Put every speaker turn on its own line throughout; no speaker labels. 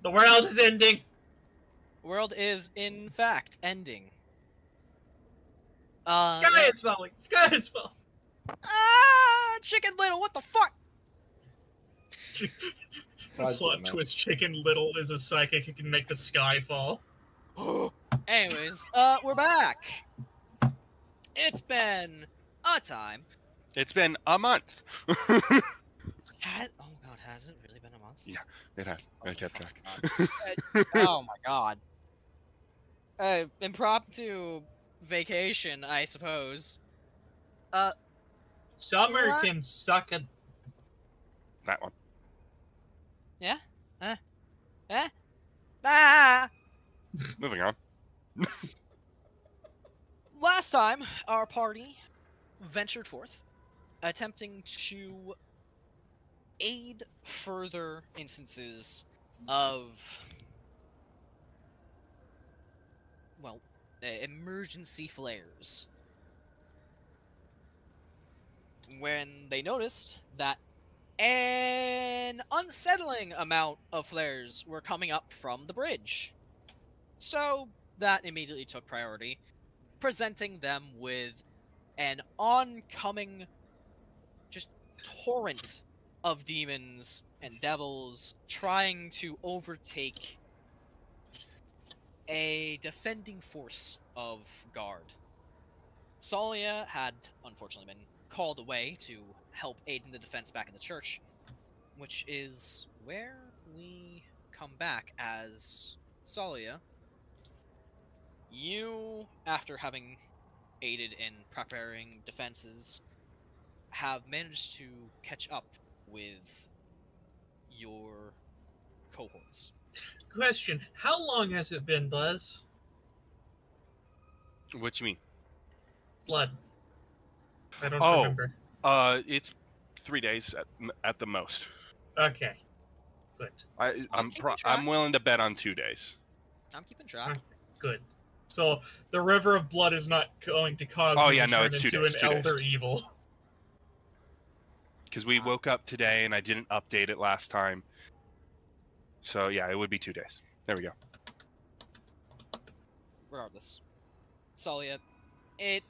The world is ending.
World is, in fact, ending.
Sky
Yeah.
is falling. Sky is falling.
Ah, Chicken Little, what the fuck?
Plot twist: Chicken Little is a psychic who can make the sky fall.
Anyways, we're back. It's been a time.
It's been a month.
Oh god, has it really been a month?
Yeah, it has. I kept track.
Oh my god. Impromptu vacation, I suppose.
Summer
What?
can suck a.
That one.
Yeah? Ah!
Moving on.
Last time, our party ventured forth, attempting to aid further instances of, well, emergency flares. When they noticed that an unsettling amount of flares were coming up from the bridge. So that immediately took priority, presenting them with an oncoming just torrent of demons and devils trying to overtake a defending force of guard. Tsalia had unfortunately been called away to help aid in the defense back in the church, which is where we come back as Tsalia. You, after having aided in preparing defenses, have managed to catch up with your cohorts.
Question: how long has it been, Buzz?
What you mean?
Blood. I don't
Oh,
remember.
It's 3 days at the most.
Okay. Good.
I'm willing to bet on 2 days.
I'm keeping track.
Okay. Good. So the river of blood is not going to cause
Oh
me
yeah,
to
no,
turn
it's 2
into
days.
an
2 days.
elder evil.
Because we woke up today and I didn't update it last time. So yeah, it would be 2 days. There we go.
Regardless, Tsalia, it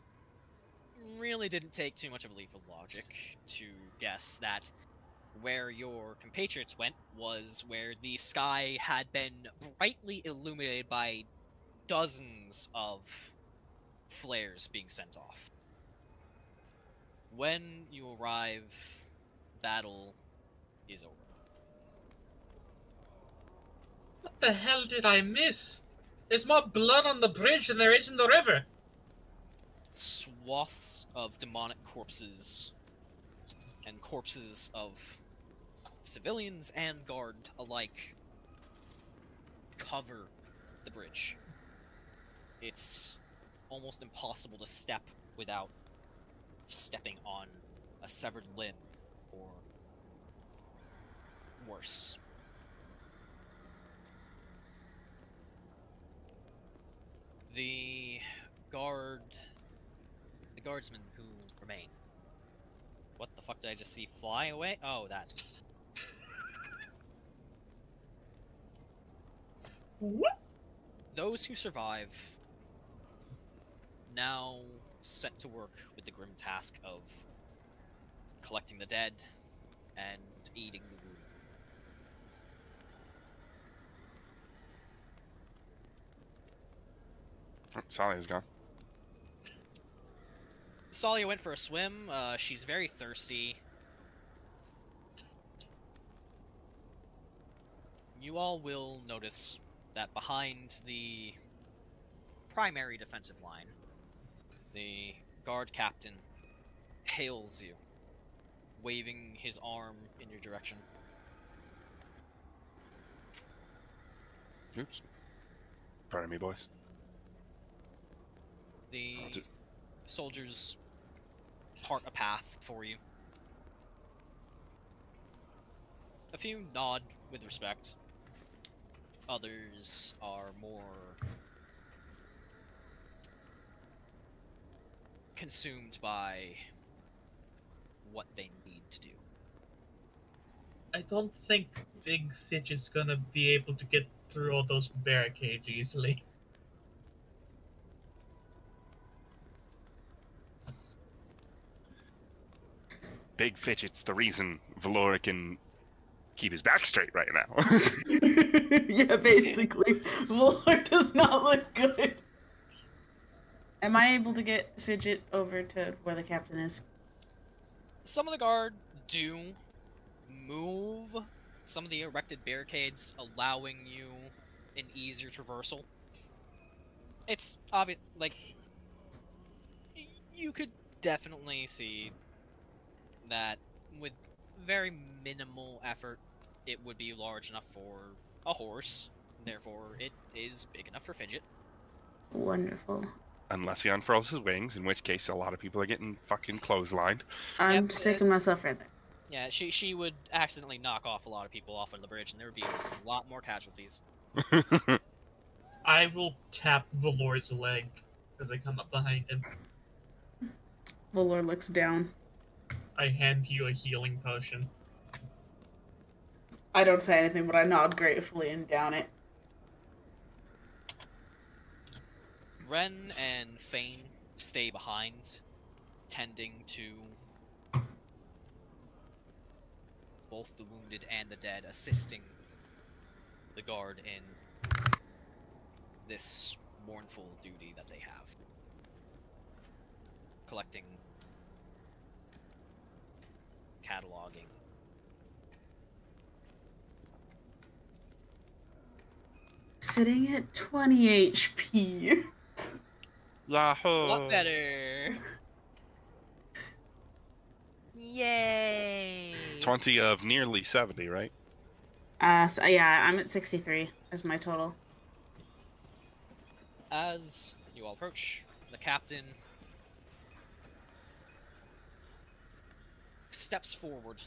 really didn't take too much of a leap of logic to guess that where your compatriots went was where the sky had been brightly illuminated by dozens of flares being sent off. When you arrive, battle is over.
What the hell did I miss? There's more blood on the bridge than there is in the river.
Swaths of demonic corpses and corpses of civilians and guard alike cover the bridge. It's almost impossible to step without stepping on a severed limb or worse. The guardsmen who remain. What the fuck did I just see fly away? Oh, that.
What?
Those who survive now set to work with the grim task of collecting the dead and eating the wounded.
Oh, Tsalia's gone.
Tsalia went for a swim. She's very thirsty. You all will notice that behind the primary defensive line, the guard captain hails you, waving his arm in your direction.
Oops. Pardon me, boys.
The soldiers part a path for you. A few nod with respect. Others are more consumed by what they need to do.
I don't think Big Fitch is gonna be able to get through all those barricades easily.
Big Fidget's the reason Valor can keep his back straight right now.
Yeah, basically. Valor does not look good. Am I able to get Fidget over to where the captain is?
Some of the guard do move some of the erected barricades, allowing you an easier traversal. It's obvious, like, you could definitely see that with very minimal effort, it would be large enough for a horse. Therefore, it is big enough for Fidget.
Wonderful.
Unless he unfurls his wings, in which case a lot of people are getting fucking clotheslined.
I'm
Yep,
sticking myself right there.
Yeah, she would accidentally knock off a lot of people off of the bridge, and there would be a lot more casualties.
I will tap Valor's leg as I come up behind him.
Valor looks down.
I hand you a healing potion.
I don't say anything, but I nod gratefully and down it.
Ren and Fane stay behind, tending to both the wounded and the dead, assisting the guard in this mournful duty that they have. Collecting, cataloging.
Sitting at 20 HP.
A
Yahoo!
lot better! Yay!
20 of nearly 70, right?
So yeah, I'm at 63 as my total.
As you all approach, the captain steps forward.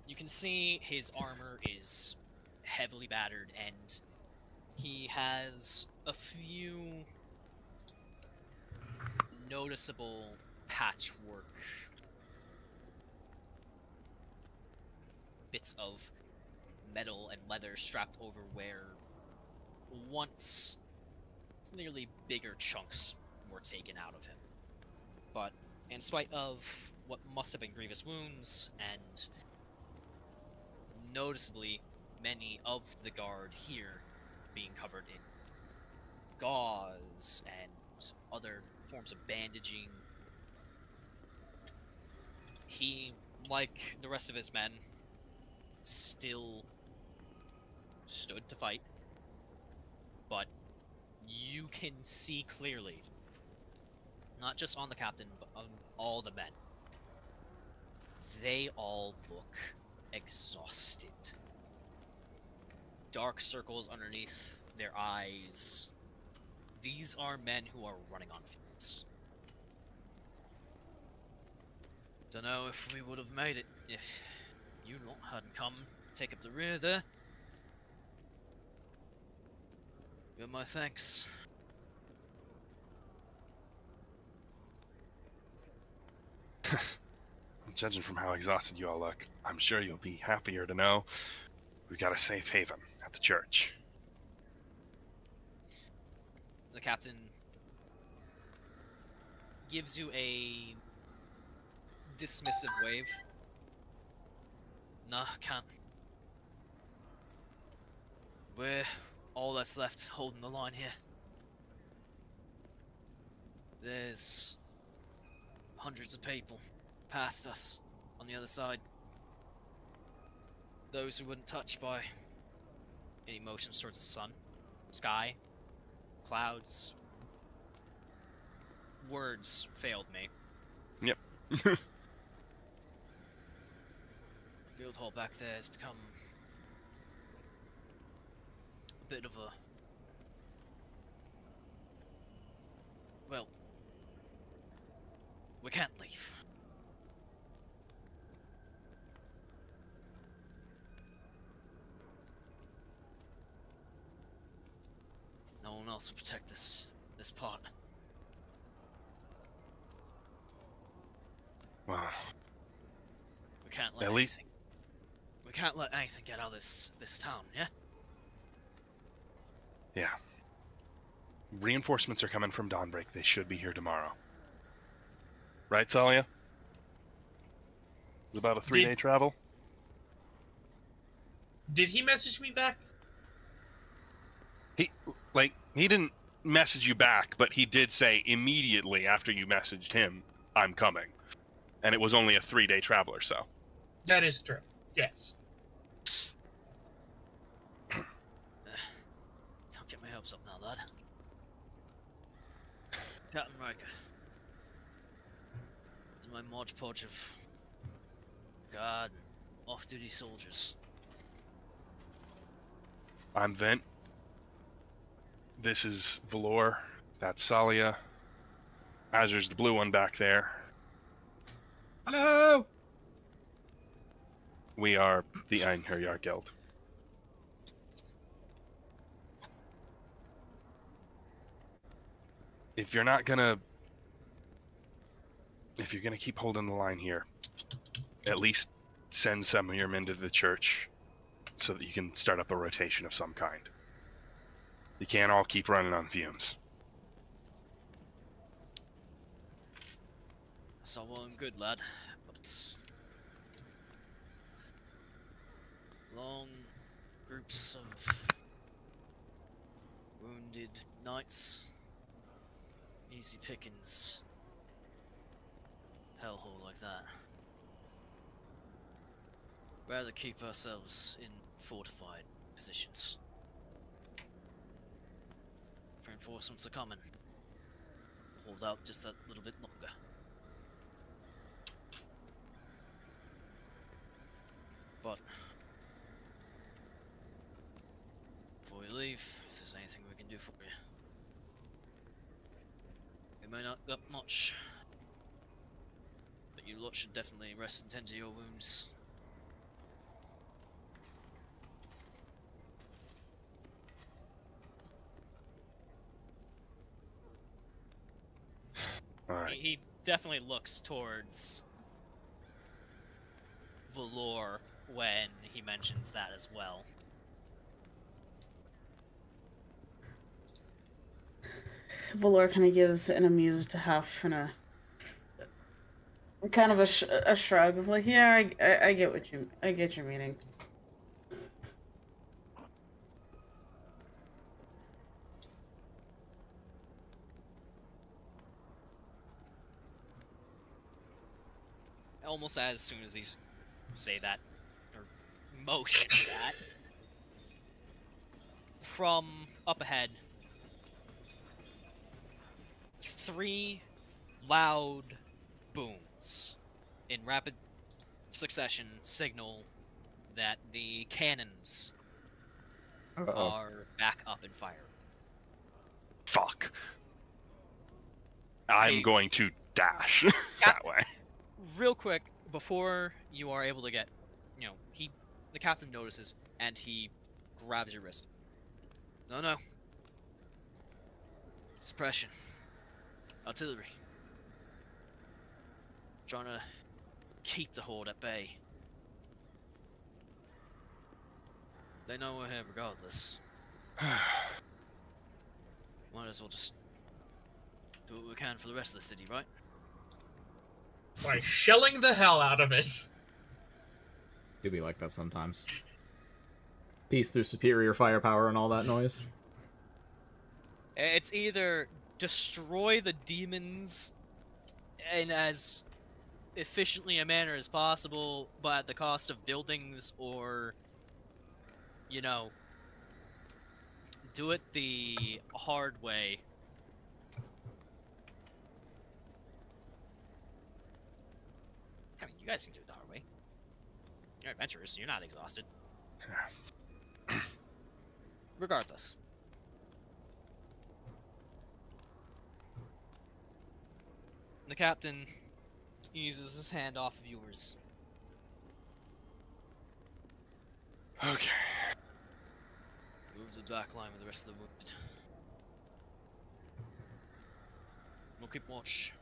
You can see his armor is heavily battered, and he has a few noticeable patchwork bits of metal and leather strapped over where once clearly bigger chunks were taken out of him. But in spite of what must have been grievous wounds, and noticeably many of the guard here being covered in gauze and other forms of bandaging, he, like the rest of his men, still stood to fight. But you can see clearly, not just on the captain, but on all the men, they all look exhausted. Dark circles underneath their eyes. These are men who are running on fumes. Dunno if we would have made it if you lot hadn't come take up the rear there. You have my thanks.
Judging from how exhausted you all look, I'm sure you'll be happier to know we've got a safe haven at the church.
The captain gives you a dismissive wave. Nah, can't. We're all that's left holding the line here. There's hundreds of people past us on the other side. Those who weren't touched by any motions towards the sun, sky, clouds. Words failed me.
Yep.
Guildhall back there has become a bit of a... well, we can't leave. No one else will protect this part.
Wow.
We We can't let
At least-
anything. We can't let anything get out of this town. Yeah.
Yeah. Reinforcements are coming from Dawnbreak. They should be here tomorrow. Right, Tsalia? It's about a 3-day travel.
Did he message me back?
He didn't message you back, but he did say immediately after you messaged him, I'm coming. And it was only a 3-day travel or so.
That is true. Yes.
Don't get my hopes up now, lad. Captain Riker. This is my Mod Podge of guard and off-duty soldiers.
I'm Vint. This is Valor. That's Tsalia. Azure's the blue one back there.
Hello!
We are the Einherjar Guild. If you're gonna keep holding the line here, at least send some of your men to the church so that you can start up a rotation of some kind. You can't all keep running on fumes.
That's all well and good, lad, but long groups of wounded knights, easy pickings, hellhole like that. Rather keep ourselves in fortified positions. Reinforcements are coming. Hold out just that little bit longer. But before we leave, if there's anything we can do for you, we may not got much, but you lot should definitely rest and tend to your wounds.
All right.
He definitely looks towards Valor when he mentions that as well.
Valor kind of gives an amused huff and a kind of a shrug of like, yeah, I get I get your meaning.
Almost as soon as he say that, or motion that, from up ahead, 3 loud booms in rapid succession signal that the cannons are back up and firing.
Fuck. I'm
Hey.
going to dash that way.
Real quick, before you are able to get, the captain notices and he grabs your wrist. No. Suppression. Artillery. Trying to keep the horde at bay. They know we're here regardless. Might as well just do what we can for the rest of the city, right?
By shelling the hell out of it.
Do be like that sometimes. Peace through superior firepower and all that noise.
It's either destroy the demons in as efficiently a manner as possible, but at the cost of buildings, or, do it the hard way. I mean, you guys can do it the hard way. You're adventurers, so you're not exhausted. Regardless. The captain eases his hand off of yours.
Okay.
Move to the back line with the rest of the wounded. We'll keep watch.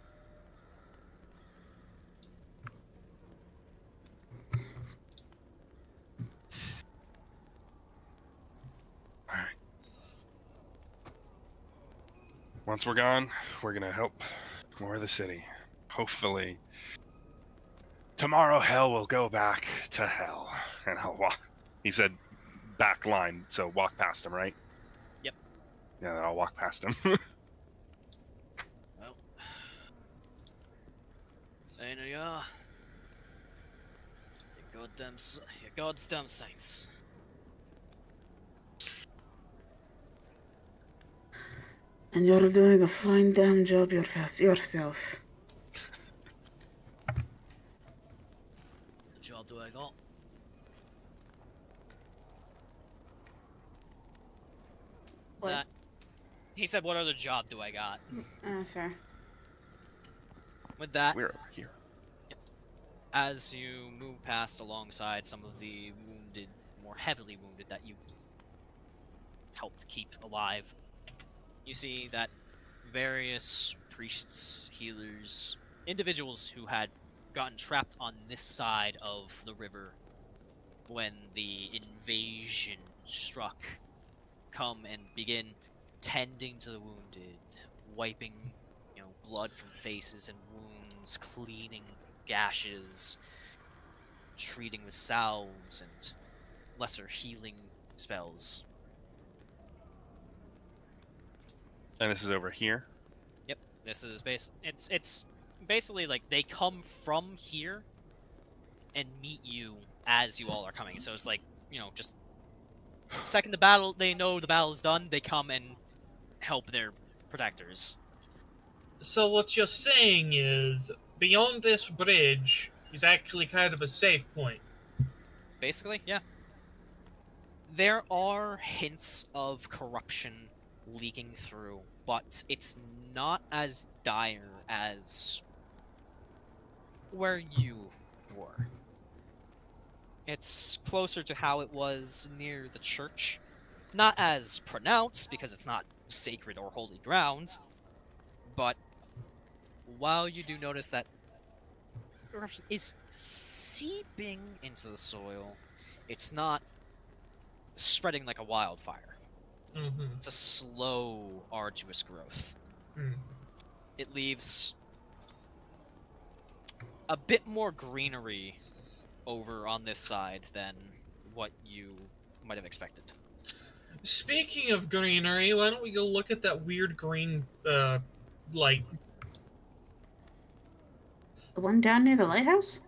Once we're gone, we're gonna help more of the city. Hopefully, tomorrow hell will go back to hell, and I'll walk. He said, back line, so walk past him, right?
Yep.
Yeah, I'll walk past him.
Well, there you are. Your goddamn saints.
And you're doing a fine damn job yourself.
What job do I got?
What?
That. He said, "What other job do I got?"
Fair.
With that,
We're over here.
as you move past alongside some of the wounded, more heavily wounded that you helped keep alive, you see that various priests, healers, individuals who had gotten trapped on this side of the river when the invasion struck come and begin tending to the wounded, wiping, blood from faces and wounds, cleaning gashes, treating with salves and lesser healing spells.
And this is over here.
Yep, this is it's basically like they come from here and meet you as you all are coming. So it's like, just second they know the battle is done, they come and help their protectors.
So what you're saying is, beyond this bridge is actually kind of a safe point.
Basically, yeah. There are hints of corruption leaking through, but it's not as dire as where you were. It's closer to how it was near the church. Not as pronounced, because it's not sacred or holy ground, but while you do notice that corruption is seeping into the soil, it's not spreading like a wildfire.
Mm-hmm.
It's a slow, arduous growth.
Mm.
It leaves a bit more greenery over on this side than what you might have expected.
Speaking of greenery, why don't we go look at that weird green, light?
The one down near the lighthouse?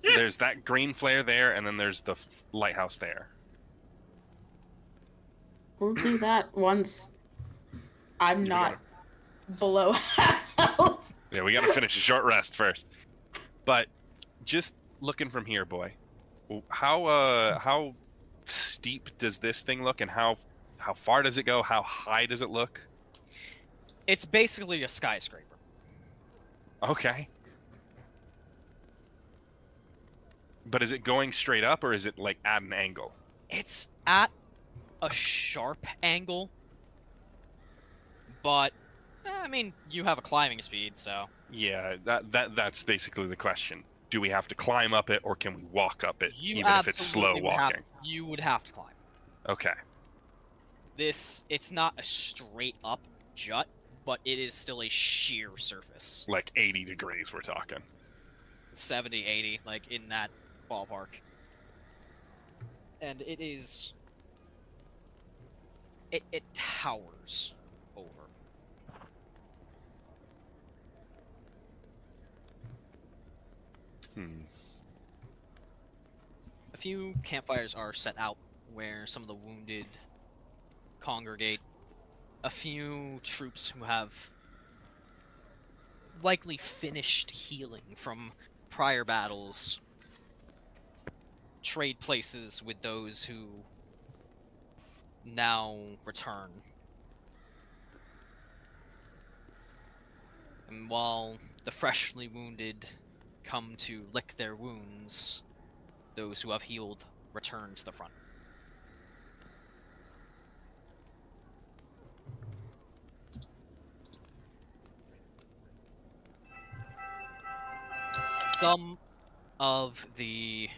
Yeah.
There's that green flare there, and then there's the lighthouse there.
We'll do that once I'm
You
not below half health.
Yeah, we gotta finish a short rest first. But just looking from here, boy, how steep does this thing look, and how far does it go? How high does it look?
It's basically a skyscraper.
Okay. But is it going straight up, or is it like at an angle?
It's at a sharp angle, but I mean, you have a climbing speed, so
Yeah, that's basically the question. Do we have to climb up it, or can we walk up it,
you
even if it's slow
absolutely would have-
walking?
you would have to climb.
Okay.
It's not a straight up jut, but it is still a sheer surface.
Like 80 degrees, we're talking.
70, 80, like in that ballpark. And it is... It towers over. A few campfires are set out where some of the wounded congregate. A few troops who have likely finished healing from prior battles trade places with those who now return. And while the freshly wounded come to lick their wounds, those who have healed return to the front. Some of the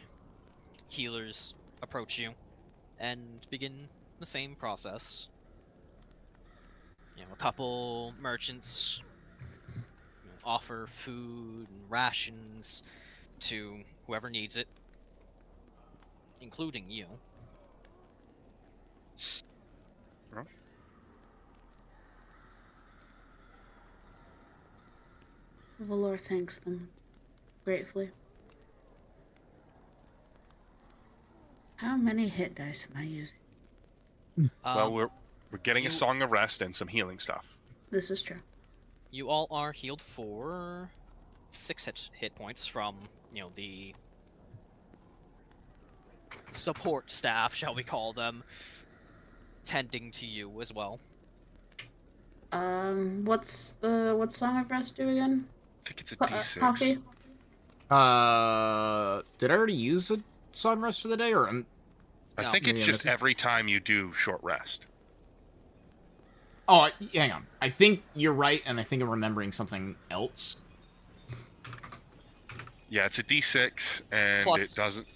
healers approach you and begin the same process. a couple merchants offer food and rations to whoever needs it, including you.
Well,
Valor thanks them gratefully. How many hit dice am I using?
well, we're getting a
you-
Song of Rest and some healing stuff.
This is true.
You all are healed for 6 hit points from, the support staff, shall we call them, tending to you as well.
What's Song of Rest do again?
I think it's a D6.
Coffee?
Did I already use a Song Rest for the day, or
I
No.
think it's
Maybe I
just
missed it.
every time you do short rest.
Oh, hang on. I think you're right, and I think I'm remembering something else.
Yeah, it's a D6, and
Plus-
it doesn't.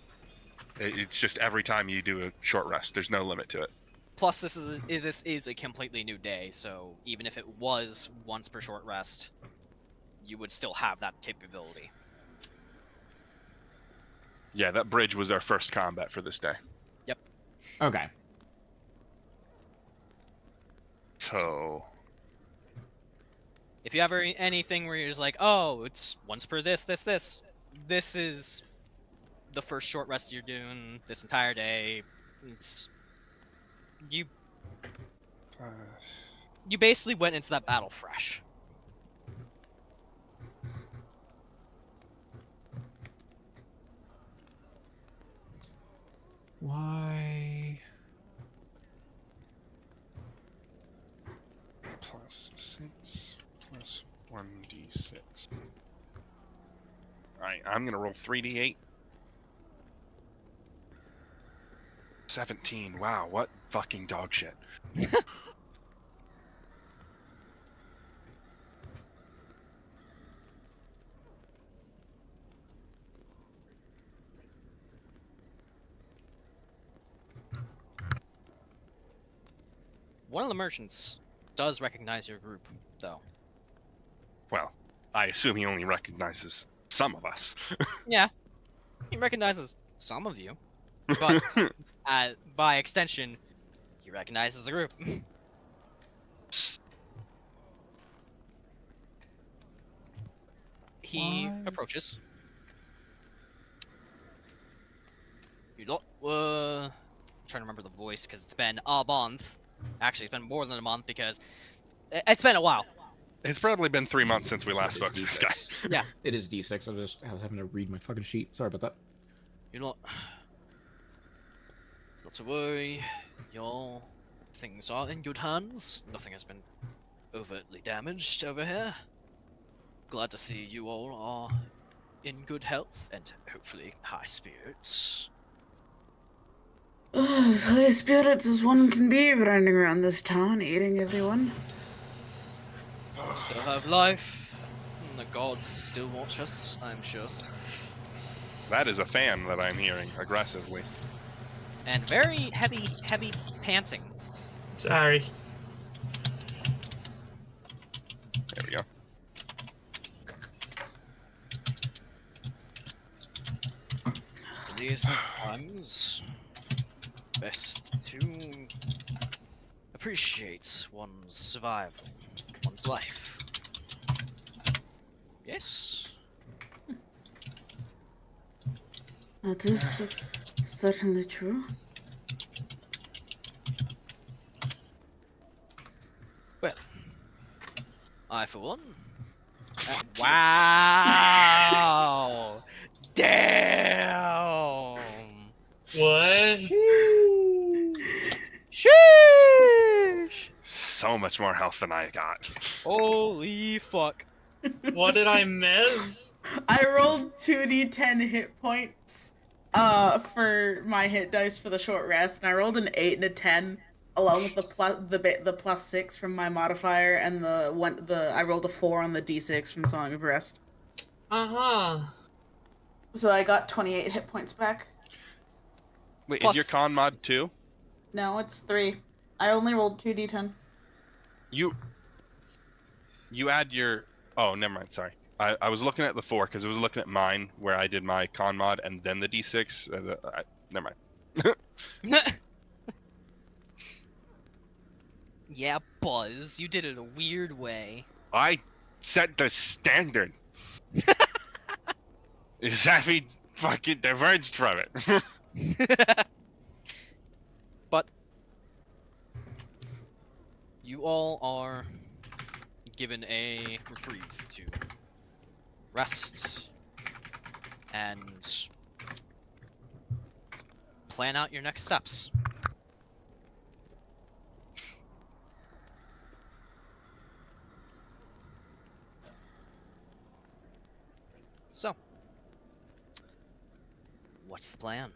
It's just every time you do a short rest. There's no limit to it.
Plus, this is a completely new day, so even if it was once per short rest, you would still have that capability.
Yeah, that bridge was our first combat for this day.
Okay.
So,
If you have anything where you're just like, oh, it's once per this is the first short rest you're doing this entire day. You basically went into that battle fresh.
Why?
plus 6 plus 1d6. Alright, I'm gonna roll 3d8. 17. Wow, what fucking dog shit.
One of the merchants does recognize your group, though.
Well, I assume he only recognizes some of us.
Yeah, he recognizes some of you, but by extension, he recognizes the group. He
Why?
approaches. You don't. I'm trying to remember the voice because it's been a month. Actually, it's been more than a month because it's been a while.
It's probably been 3 months since we last
It is
spoke to this guy.
D6.
Yeah.
It is D6. I was having to read my fucking sheet. Sorry about that.
You're not to worry. Your things are in good hands. Nothing has been overtly damaged over here. Glad to see you all are in good health and hopefully high spirits.
As high spirits as one can be running around this town, eating everyone.
We still have life. And the gods still watch us, I'm sure.
That is a fan that I'm hearing aggressively.
And very heavy panting.
Sorry.
There we go.
In these times, best to appreciate one's survival, one's life. Yes?
That is certainly true.
Well, I for one. Wow! Damn!
What?
Sheesh!
So much more health than I got.
Holy fuck.
What did I miss?
I rolled 2d10 hit points for my hit dice for the short rest, and I rolled an 8 and a 10 along with the plus 6 from my modifier, and I rolled a 4 on the d6 from Song of Rest.
Uh-huh.
So I got 28 hit points back.
Wait,
Plus-
is your con mod 2?
No, it's 3. I only rolled 2d10.
you add your. Oh, never mind. Sorry. I was looking at the 4 because I was looking at mine where I did my con mod and then the d6. Never mind.
Yeah, Buzz, you did it a weird way.
I set the standard. Zaffy fucking diverged from it.
But you all are given a reprieve to rest and plan out your next steps. So, what's the plan?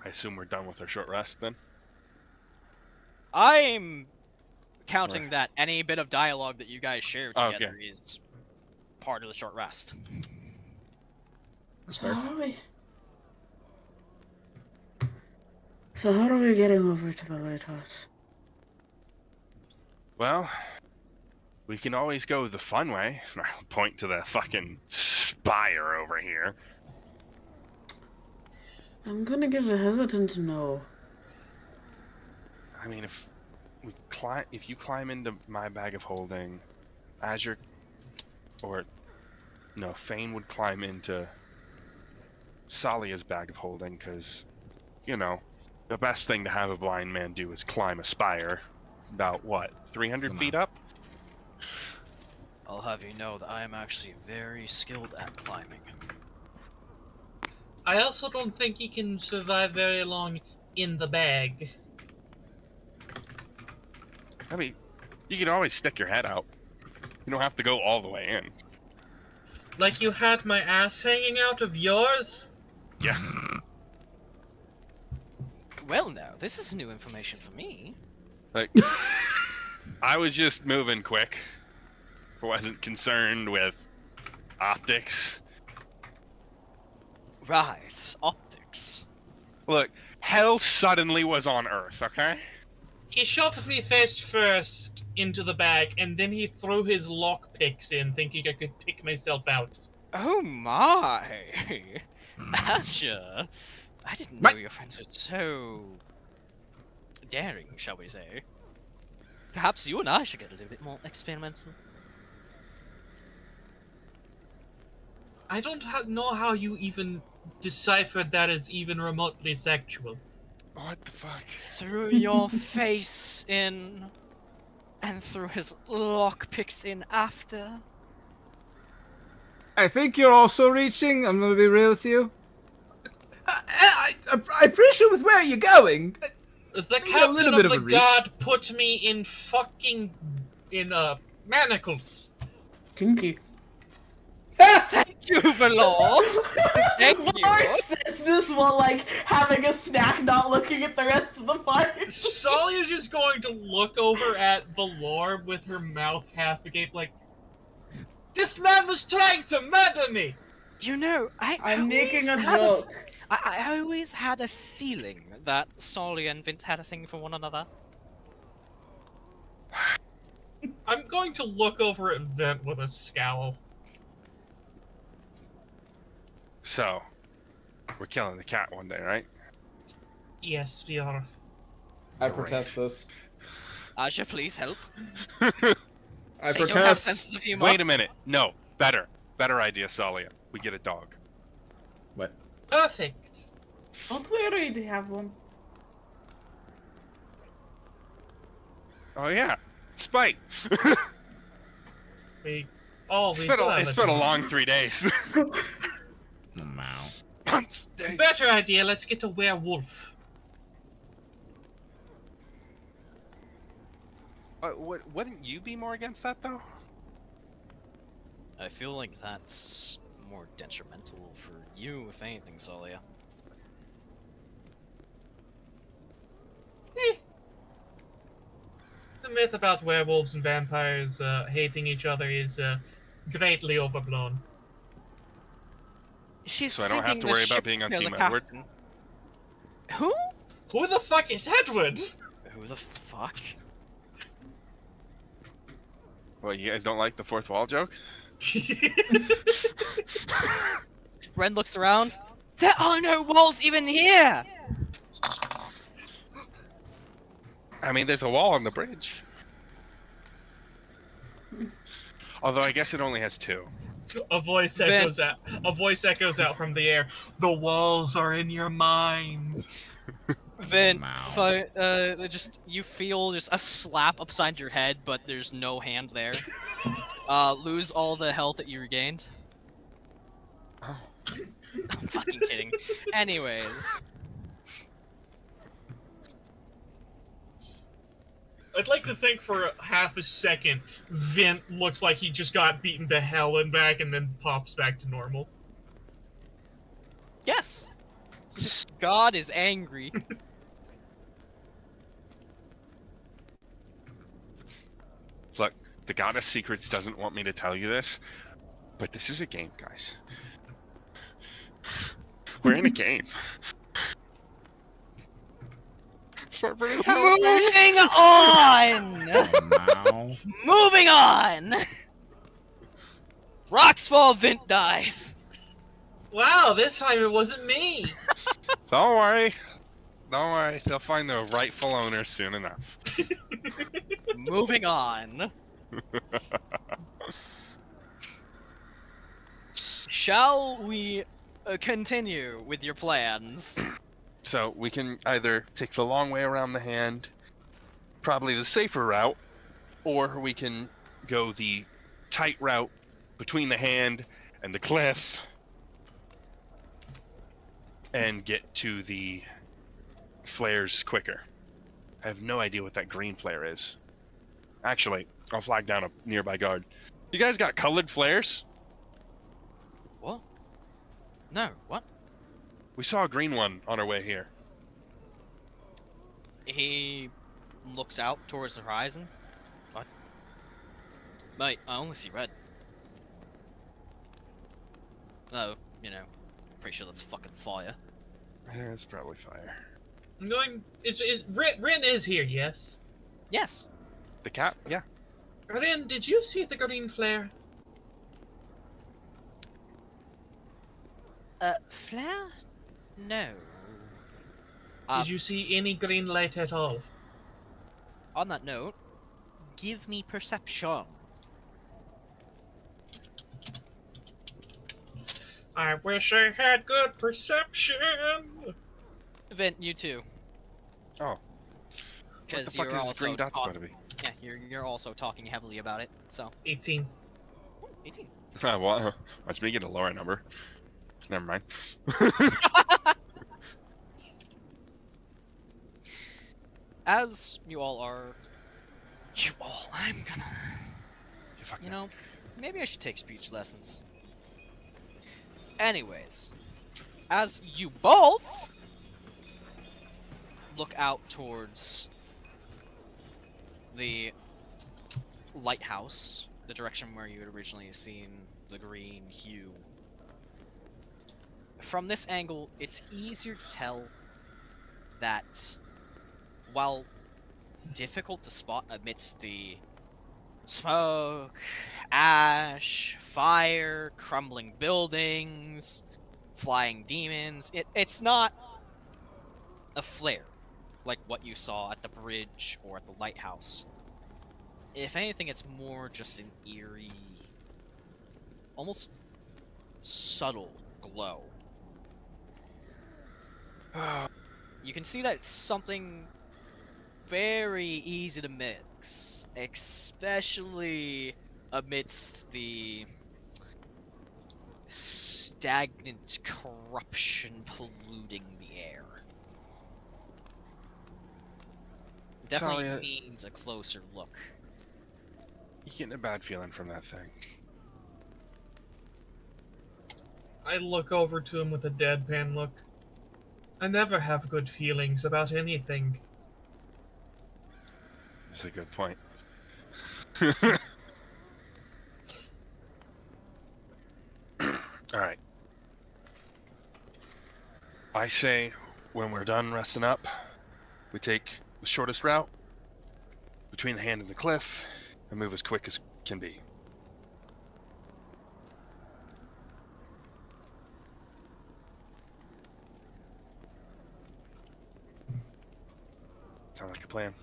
I assume we're done with our short rest then.
I'm counting that any bit of dialogue that you guys share
Okay.
together is part of the short rest.
That's
So
fair.
how are we getting over to the lighthouse?
Well, we can always go the fun way. I'll point to the fucking spire over here.
I'm gonna give a hesitant no.
I mean, if you climb into my bag of holding, Azure, or no, Fane would climb into Tsalia's bag of holding, because, you know, the best thing to have a blind man do is climb a spire, about what, 300 feet up?
I'll have you know that I am actually very skilled at climbing.
I also don't think he can survive very long in the bag.
I mean, you can always stick your head out. You don't have to go all the way in.
Like you had my ass hanging out of yours?
Yeah.
Well, now, this is new information for me.
Like, I was just moving quick. I wasn't concerned with optics.
Right, optics.
Look, hell suddenly was on Earth, okay?
He shoved me face first into the bag, and then he threw his lockpicks in, thinking I could pick myself out.
Oh my! Azure! I didn't know your friends were so daring, shall we say. Perhaps you and I should get a little bit more experimental.
I don't know how you even deciphered that as even remotely sexual.
What the fuck?
Threw your face in, and threw his lockpicks in after.
I think you're also reaching. I'm gonna be real with you. I'm pretty sure with where you're going.
The
Need a
captain
little
of
bit of
the
a reach.
guard put me in manacles.
Kinky.
Thank you, Valor! Thank
Valor
you!
says this while, like, having a snack, not looking at the rest of the fire.
Tsalia's just going to look over at Valor with her mouth half agape, like, this man was trying to murder me!
You know,
I'm making a
always had
joke.
I always had a feeling that Tsalia and Vint had a thing for one another.
I'm going to look over at Vint with a scowl.
So, we're killing the cat one day, right?
Yes, we are.
I protest this.
Azure, please help.
I
They don't have
protest.
senses of humor.
Wait a minute. No, better idea, Tsalia. We get a dog.
What?
Perfect.
Don't we already have one?
Oh yeah, Spite.
We
It's been a long 3 days.
Wow.
Months, days.
Better idea, let's get a werewolf.
Wouldn't you be more against that though?
I feel like that's more detrimental for you, if anything, Tsalia.
The myth about werewolves and vampires hating each other is greatly overblown.
She's
So I don't have
sinking
to worry
the
about
ship
being on
for the
Team Edward?
captain. Who?
Who the fuck is Edward?
the fuck?
What, you guys don't like the fourth wall joke?
Ren looks around. There are no walls even here!
I mean, there's a wall on the bridge. Although I guess it only has 2.
A voice echoes out. A voice echoes out from the air. The walls are in your mind.
Vint,
Wow.
just you feel just a slap upside your head, but there's no hand there. Lose all the health that you regained.
Oh.
I'm fucking kidding. Anyways,
I'd like to think for half a second, Vint looks like he just got beaten to hell and back, and then pops back to normal.
yes. God is angry.
Look, the Goddess Secrets doesn't want me to tell you this, but this is a game, guys. We're in a game. Start bringing hell back.
Moving on!
Wow.
Moving on! Rocks fall, Vint dies.
Wow, this time it wasn't me.
Don't worry. Don't worry. They'll find the rightful owner soon enough.
Moving on. Shall we continue with your plans?
So we can either take the long way around the hand, probably the safer route, or we can go the tight route between the hand and the cliff and get to the flares quicker. I have no idea what that green flare is. Actually, I'll flag down a nearby guard. You guys got colored flares?
What? No, what?
We saw a green one on our way here.
He looks out towards the horizon. What? Mate, I only see red. Oh, you know, pretty sure that's fucking fire.
It's probably fire.
I'm going. Rin is here? Yes.
Yes.
The cat? Yeah.
Rin, did you see the green flare?
Flare? No.
Did you see any green light at all?
On that note, give me perception.
I wish I had good perception.
Vint, you too.
Oh. What the
Because
fuck
you're
is this
also
green dot's going to be?
yeah, you're also talking heavily about it. So
18.
18.
Well, watch me get a lower number. Never mind.
As you all are, I'm gonna. You know, maybe I should take speech lessons. Anyways, as you both look out towards the lighthouse, the direction where you had originally seen the green hue, from this angle, it's easier to tell that while difficult to spot amidst the smoke, ash, fire, crumbling buildings, flying demons, it's not a flare like what you saw at the bridge or at the lighthouse. If anything, it's more just an eerie, almost subtle glow. You can see that it's something very easy to mix, especially amidst the stagnant corruption polluting the air. Definitely
Tsalia,
needs a closer look.
you getting a bad feeling from that thing?
I look over to him with a deadpan look. I never have good feelings about anything.
That's a good point. Alright. I say, when we're done resting up, we take the shortest route between the hand and the cliff and move as quick as can be. Sound like a plan?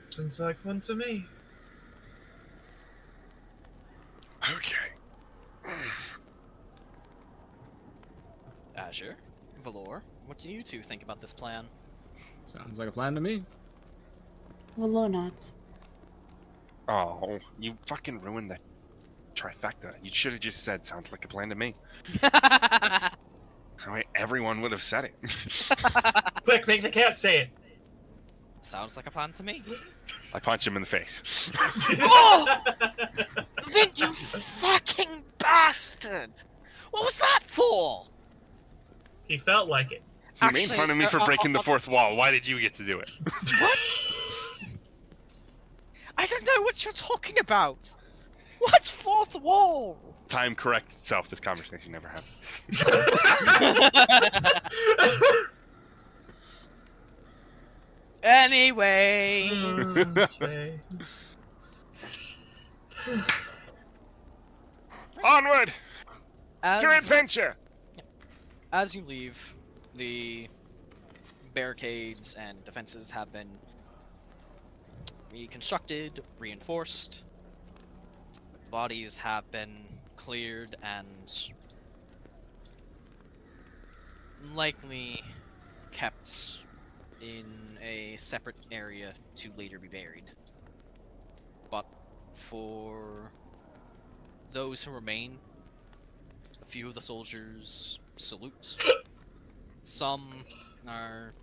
Seems like one to me.
Okay.
Azure, Valor, what do you two think about this plan?
Sounds like a plan to me.
Well, nods.
Oh, you fucking ruined that trifecta. You should have just said, sounds like a plan to me. That way everyone would have said it.
Quick, make the cat say it.
Sounds like a plan to me.
I punch him in the face.
Oh! Vint, you fucking bastard! What was that for?
He felt like it.
You made fun of me for breaking the fourth wall. Why did you get to do it?
What? I don't know what you're talking about. What fourth wall?
Time corrects itself. This conversation never happened.
Anyway.
Okay.
Onward to
As,
adventure.
as you leave, the barricades and defenses have been reconstructed, reinforced. Bodies have been cleared and likely kept in a separate area to later be buried. But for those who remain, a few of the soldiers salute. Some are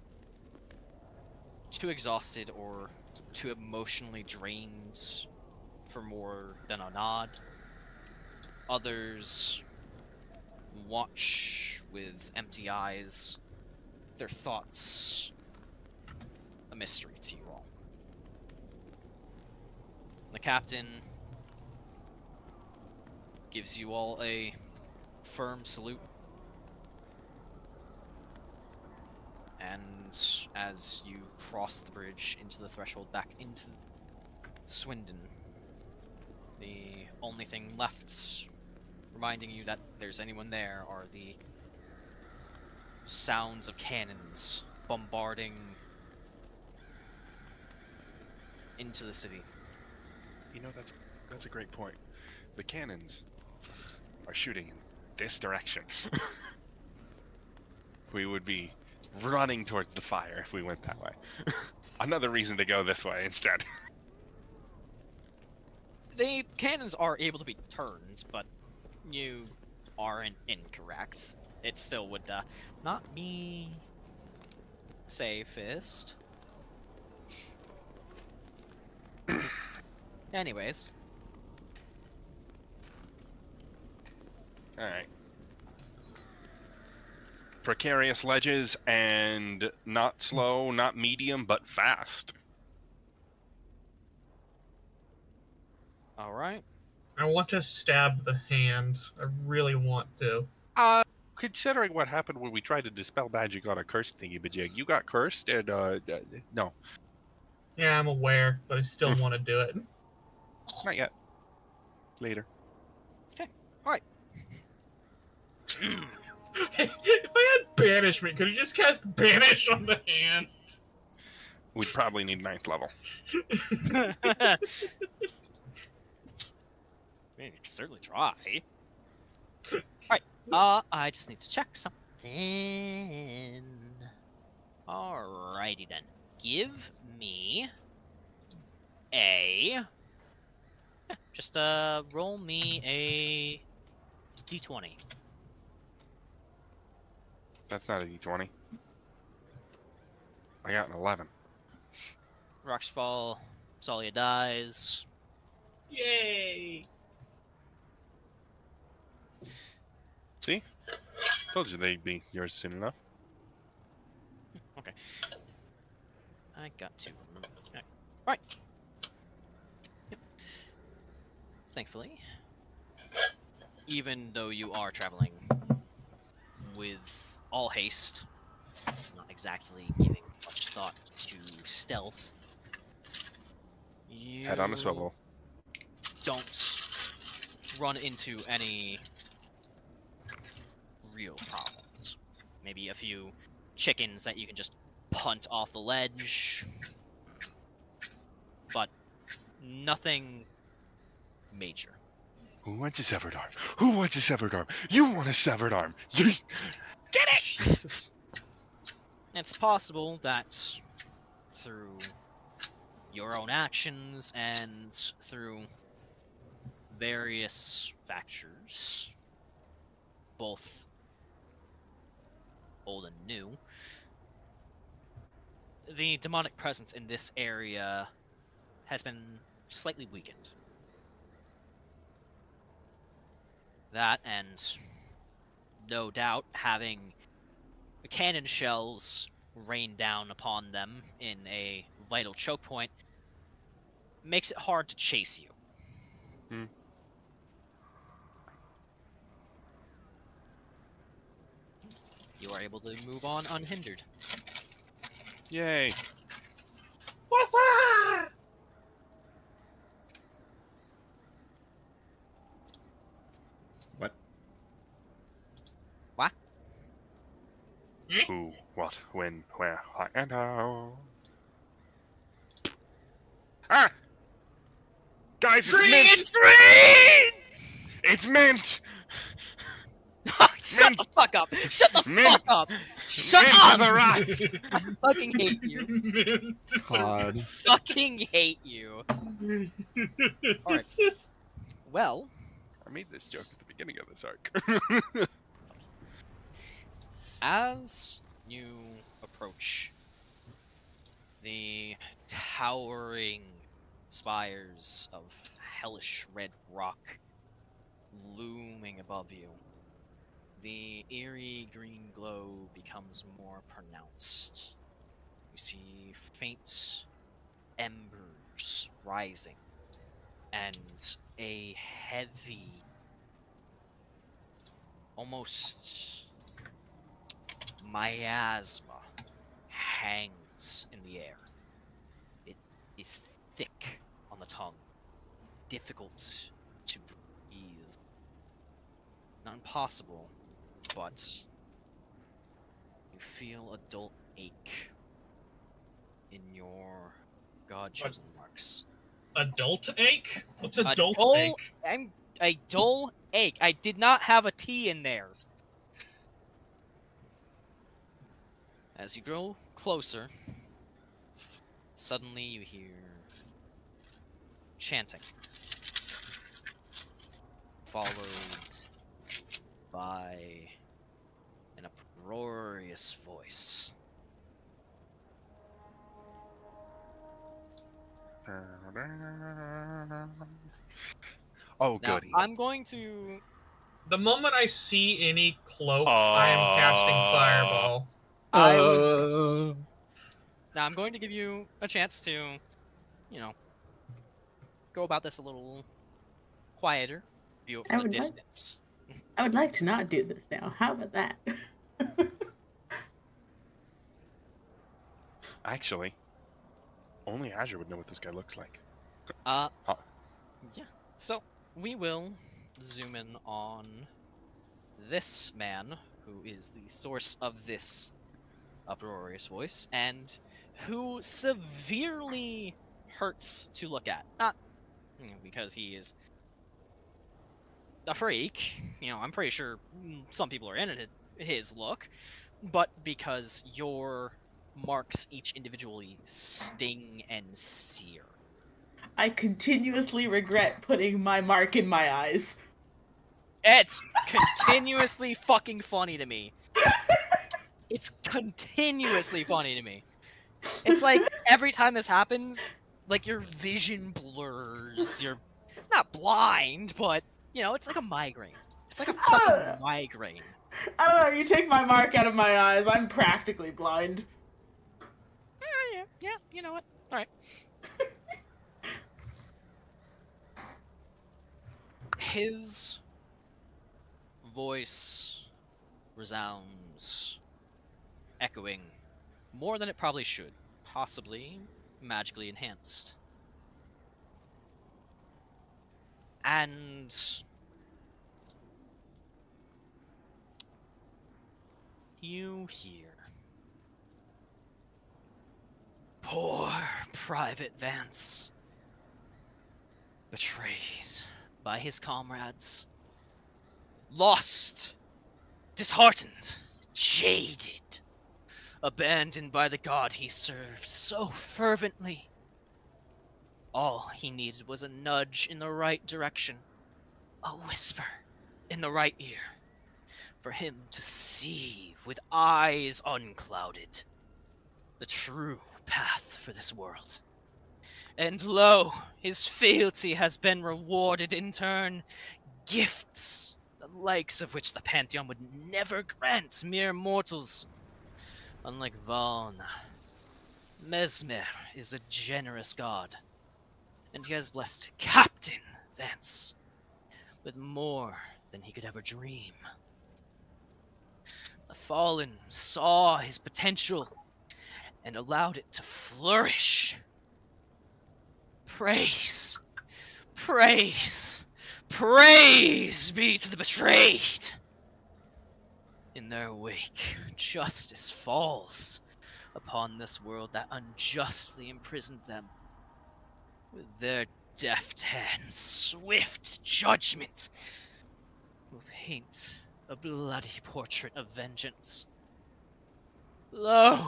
too exhausted or too emotionally drained for more than a nod. Others watch with empty eyes, their thoughts a mystery to you all. The captain gives you all a firm salute, and as you cross the bridge into the threshold back into Swindon, the only thing left reminding you that there's anyone there are the sounds of cannons bombarding into the city.
You know, that's a great point. The cannons are shooting in this direction. We would be running towards the fire if we went that way. Another reason to go this way instead.
The cannons are able to be turned, but you aren't incorrect. It still would not be safest. Anyways.
Alright. Precarious ledges and not slow, not medium, but fast.
Alright.
I want to stab the hands. I really want to.
Considering what happened when we tried to dispel magic on a cursed thingy-majig, you got cursed and, no.
Yeah, I'm aware, but I still want to do it.
Not yet. Later.
Okay, alright.
If I had banishment, could you just cast banish on the hand?
We'd probably need 9th level.
I mean, you can certainly try. Alright, I just need to check something. Alrighty then. Give me a... just, roll me a d20.
That's not a d20. I got an 11.
Rocks fall, Tsalia dies.
Yay!
See? Told you they'd be yours soon enough.
Okay. I got to remember. Right. Yep. Thankfully, even though you are traveling with all haste, not exactly giving much thought to stealth, You
Head on a swivel.
don't run into any real problems. Maybe a few chickens that you can just punt off the ledge, but nothing major.
Who wants a severed arm? Who wants a severed arm? You want a severed arm? Get it!
Jesus.
It's possible that through your own actions and through various factors, both old and new, the demonic presence in this area has been slightly weakened. That, and no doubt having cannon shells rain down upon them in a vital choke point makes it hard to chase you. You are able to move on unhindered.
Yay.
What's up?
What?
What?
Who, what, when, where, why, and how. Ah! Guys, it's mint! It's mint!
Shut the fuck up! Shut the
Mint.
fuck up! Shut
Mint
up!
has arrived!
I fucking hate you.
God.
Fucking hate you. Alright. Well,
I made this joke at the beginning of this arc.
as you approach the towering spires of hellish red rock looming above you, the eerie green glow becomes more pronounced. You see faint embers rising, and a heavy, almost miasma hangs in the air. It is thick on the tongue, difficult to breathe. Not impossible, but you feel a dull ache in your god-chosen marks.
Adult ache? What's adult
dull,
ache?
A dull ache. I did not have a T in there. As you grow closer, suddenly you hear chanting, followed by an uproarious voice.
Oh,
Now,
goody.
I'm going to...
The moment I see any cloak, I am casting Fireball.
Now, I'm going to give you a chance to, you know, go about this a little quieter, view it from a distance.
I would like to not do this now. How about that?
Actually, only Azure would know what this guy looks like.
Yeah. So, we will zoom in on this man, who is the source of this uproarious voice, and who severely hurts to look at. Not because he is a freak, you know, I'm pretty sure some people are in his look, but because your marks each individually sting and sear.
I continuously regret putting my mark in my eyes.
It's continuously fucking funny to me. It's continuously funny to me. It's like every time this happens, like your vision blurs. You're not blind, but you know, it's like a migraine. It's like a fucking migraine.
I don't know, you take my mark out of my eyes, I'm practically blind.
Yeah, you know what? Alright. His voice resounds, echoing more than it probably should, possibly magically enhanced. And you hear, poor Private Vance, betrayed by his comrades, lost, disheartened, jaded, abandoned by the god he served so fervently. All he needed was a nudge in the right direction, a whisper in the right ear, for him to see with eyes unclouded the true path for this world. And lo, his fealty has been rewarded in turn. Gifts, the likes of which the Pantheon would never grant mere mortals. Unlike Valna, Mesmer is a generous god, and he has blessed Captain Vance with more than he could ever dream. The Fallen saw his potential and allowed it to flourish. Praise, praise, praise be to the betrayed! In their wake, justice falls upon this world that unjustly imprisoned them. With their deft hands, swift judgment will paint a bloody portrait of vengeance. Lo!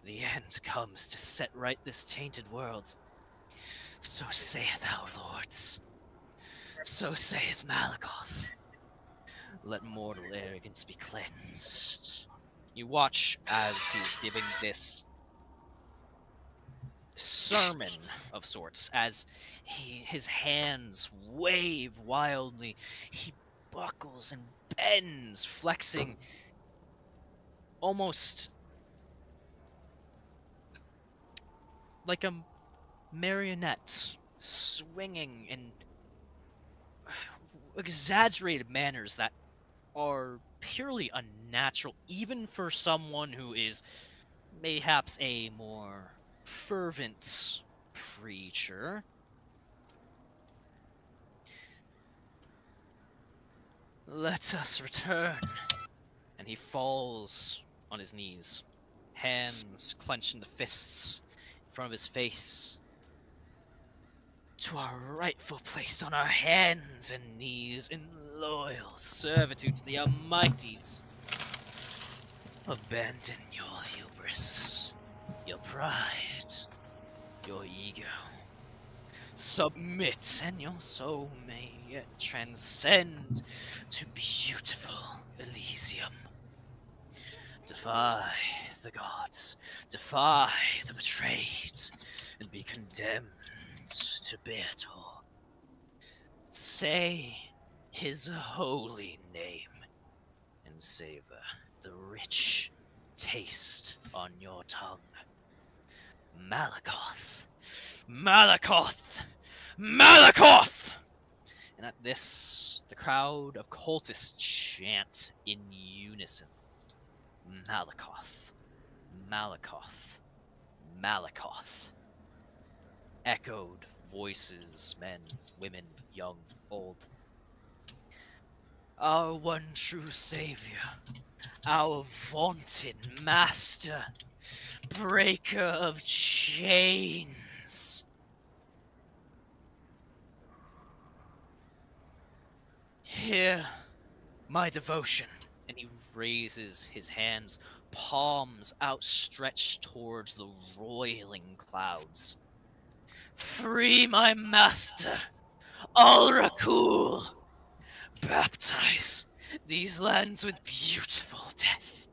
The end comes to set right this tainted world. So saith our lords. So saith Malakoth. Let mortal arrogance be cleansed. You watch as he's giving this sermon of sorts, as his hands wave wildly. He buckles and bends, flexing almost like a marionette, swinging in exaggerated manners that are purely unnatural, even for someone who is mayhaps a more fervent preacher. Let us return. And he falls on his knees, hands clenched into fists in front of his face. To our rightful place on our hands and knees in loyal servitude to the Almighties. Abandon your hubris, your pride, your ego. Submit, and your soul may yet transcend to beautiful Elysium. Defy the gods, defy the betrayed, and be condemned to battle. Say his holy name and savor the rich taste on your tongue. Malakoth, Malakoth, Malakoth! And at this, the crowd of cultists chant in unison. Malakoth, Malakoth, Malakoth. Echoed voices, men, women, young, old. Our one true savior, our vaunted master, breaker of chains. Hear my devotion. And he raises his hands, palms outstretched towards the roiling clouds. Free my master, Al-Rakul! Baptize these lands with beautiful death.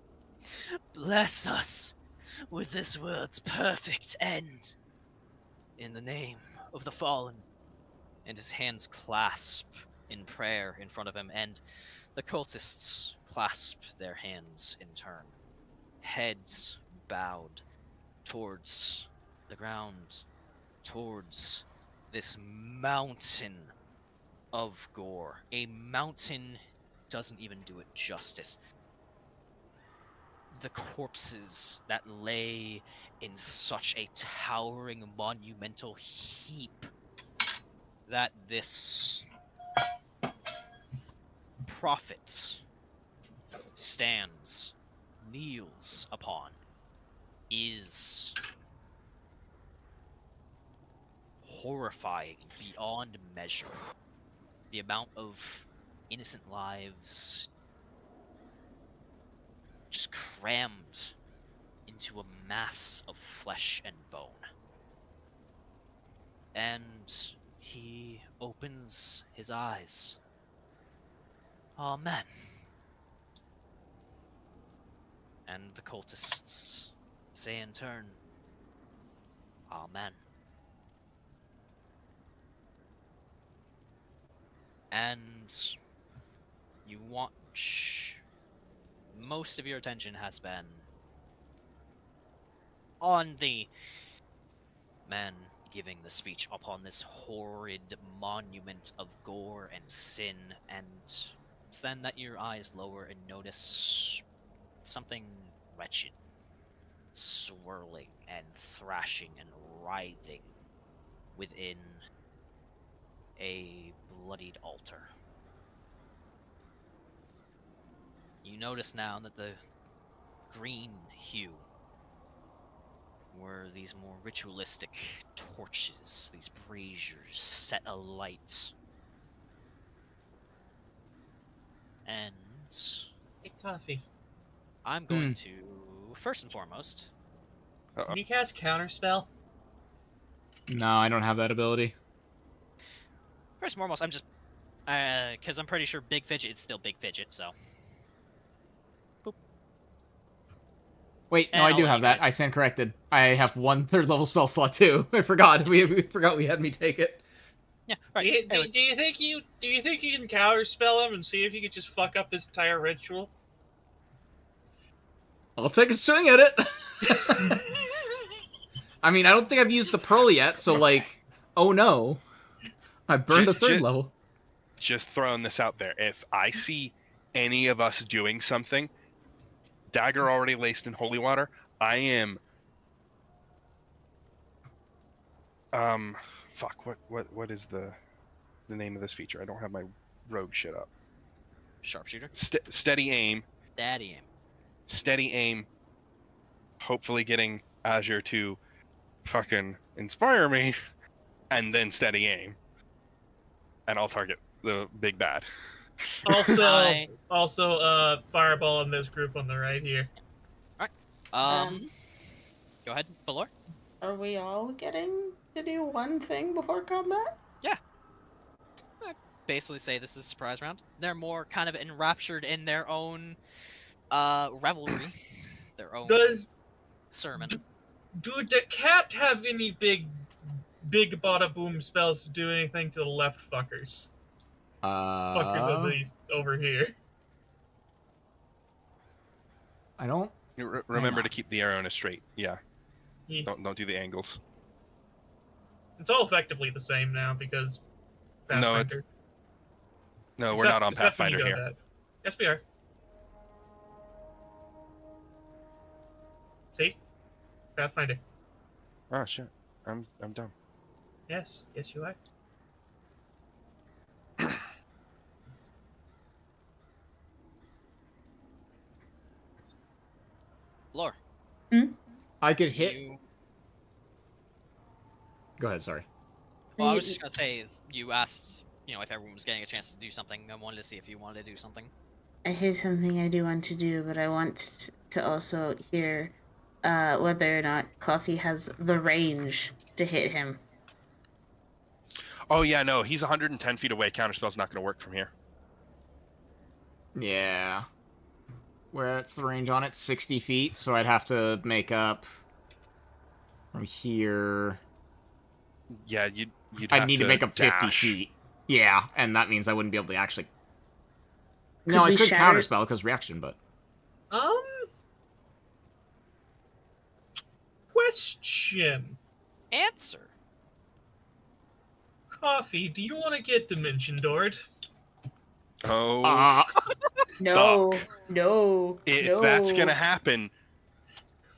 Bless us with this world's perfect end. In the name of the fallen. And his hands clasp in prayer in front of him, and the cultists clasp their hands in turn. Heads bowed towards the ground, towards this mountain of gore. A mountain doesn't even do it justice. The corpses that lay in such a towering, monumental heap that this prophet stands, kneels upon is horrifying beyond measure. The amount of innocent lives just crammed into a mass of flesh and bone. And he opens his eyes. Amen. And the cultists say in turn, Amen. And you watch. Most of your attention has been on the man giving the speech upon this horrid monument of gore and sin, and it's then that your eyes lower and notice something wretched, swirling and thrashing and writhing within a bloodied altar. You notice now that the green hue were these more ritualistic torches, these braziers set alight. And
Get coffee.
I'm going to, first and foremost,
Can you cast Counterspell?
No, I don't have that ability.
first and foremost, I'm just, because I'm pretty sure Big Fidget is still Big Fidget, so.
Wait, no,
And
I
I'll
do
let
have
you
that.
read.
I stand corrected. I have 1 third level spell slot too. I forgot. We forgot we had me take it.
Yeah, right.
Do you,
Anyway,
do you think you can counterspell him and see if you could just fuck up this entire ritual?
I'll take a swing at it. I mean, I don't think I've used the pearl yet, so like, oh no, I burned a third level.
Just throwing this out there. If I see any of us doing something, dagger already laced in holy water, I am fuck, what is the name of this feature? I don't have my rogue shit up.
sharpshooter.
Steady aim.
Daddy aim.
Steady aim. Hopefully getting Azure to fucking inspire me, and then steady aim. And I'll target the big bad.
Also, fireball in this group on the right here.
Go ahead, Valor.
Are we all getting to do one thing before combat?
Basically say this is a surprise round. They're more kind of enraptured in their own revelry, their own sermon.
Do the cat have any big bada boom spells to do anything to the left fuckers? Fuckers of these over here.
I don't.
Remember to keep the arrow in a straight. Yeah.
Yeah.
Don't do the angles.
It's all effectively the same now because Pathfinder.
No, we're not on
Except when you
Pathfinder
go
here.
that. Yes, we are. See? Pathfinder.
Oh shit. I'm dumb.
Yes, you are.
Valor.
I could hit.
You...
Go ahead. Sorry.
Well, I was just gonna say is you asked, if everyone was getting a chance to do something. I wanted to see if you wanted to do something.
Here's something I do want to do, but I want to also hear whether or not Coffee has the range to hit him.
Oh yeah, no, he's 110 feet away. Counterspell's not going to work from here.
Yeah. Where's the range on it? 60 feet, so I'd have to make up from here.
Yeah, you'd
I'd need to make up 50
dash.
feet. Yeah, and that means I wouldn't be able to actually...
Could
No, I
we
could
shatter-
counterspell because reaction, but...
Question.
Answer.
Coffee, do you want to get Dimension Doored?
Oh,
No, no,
if
no.
that's going to happen,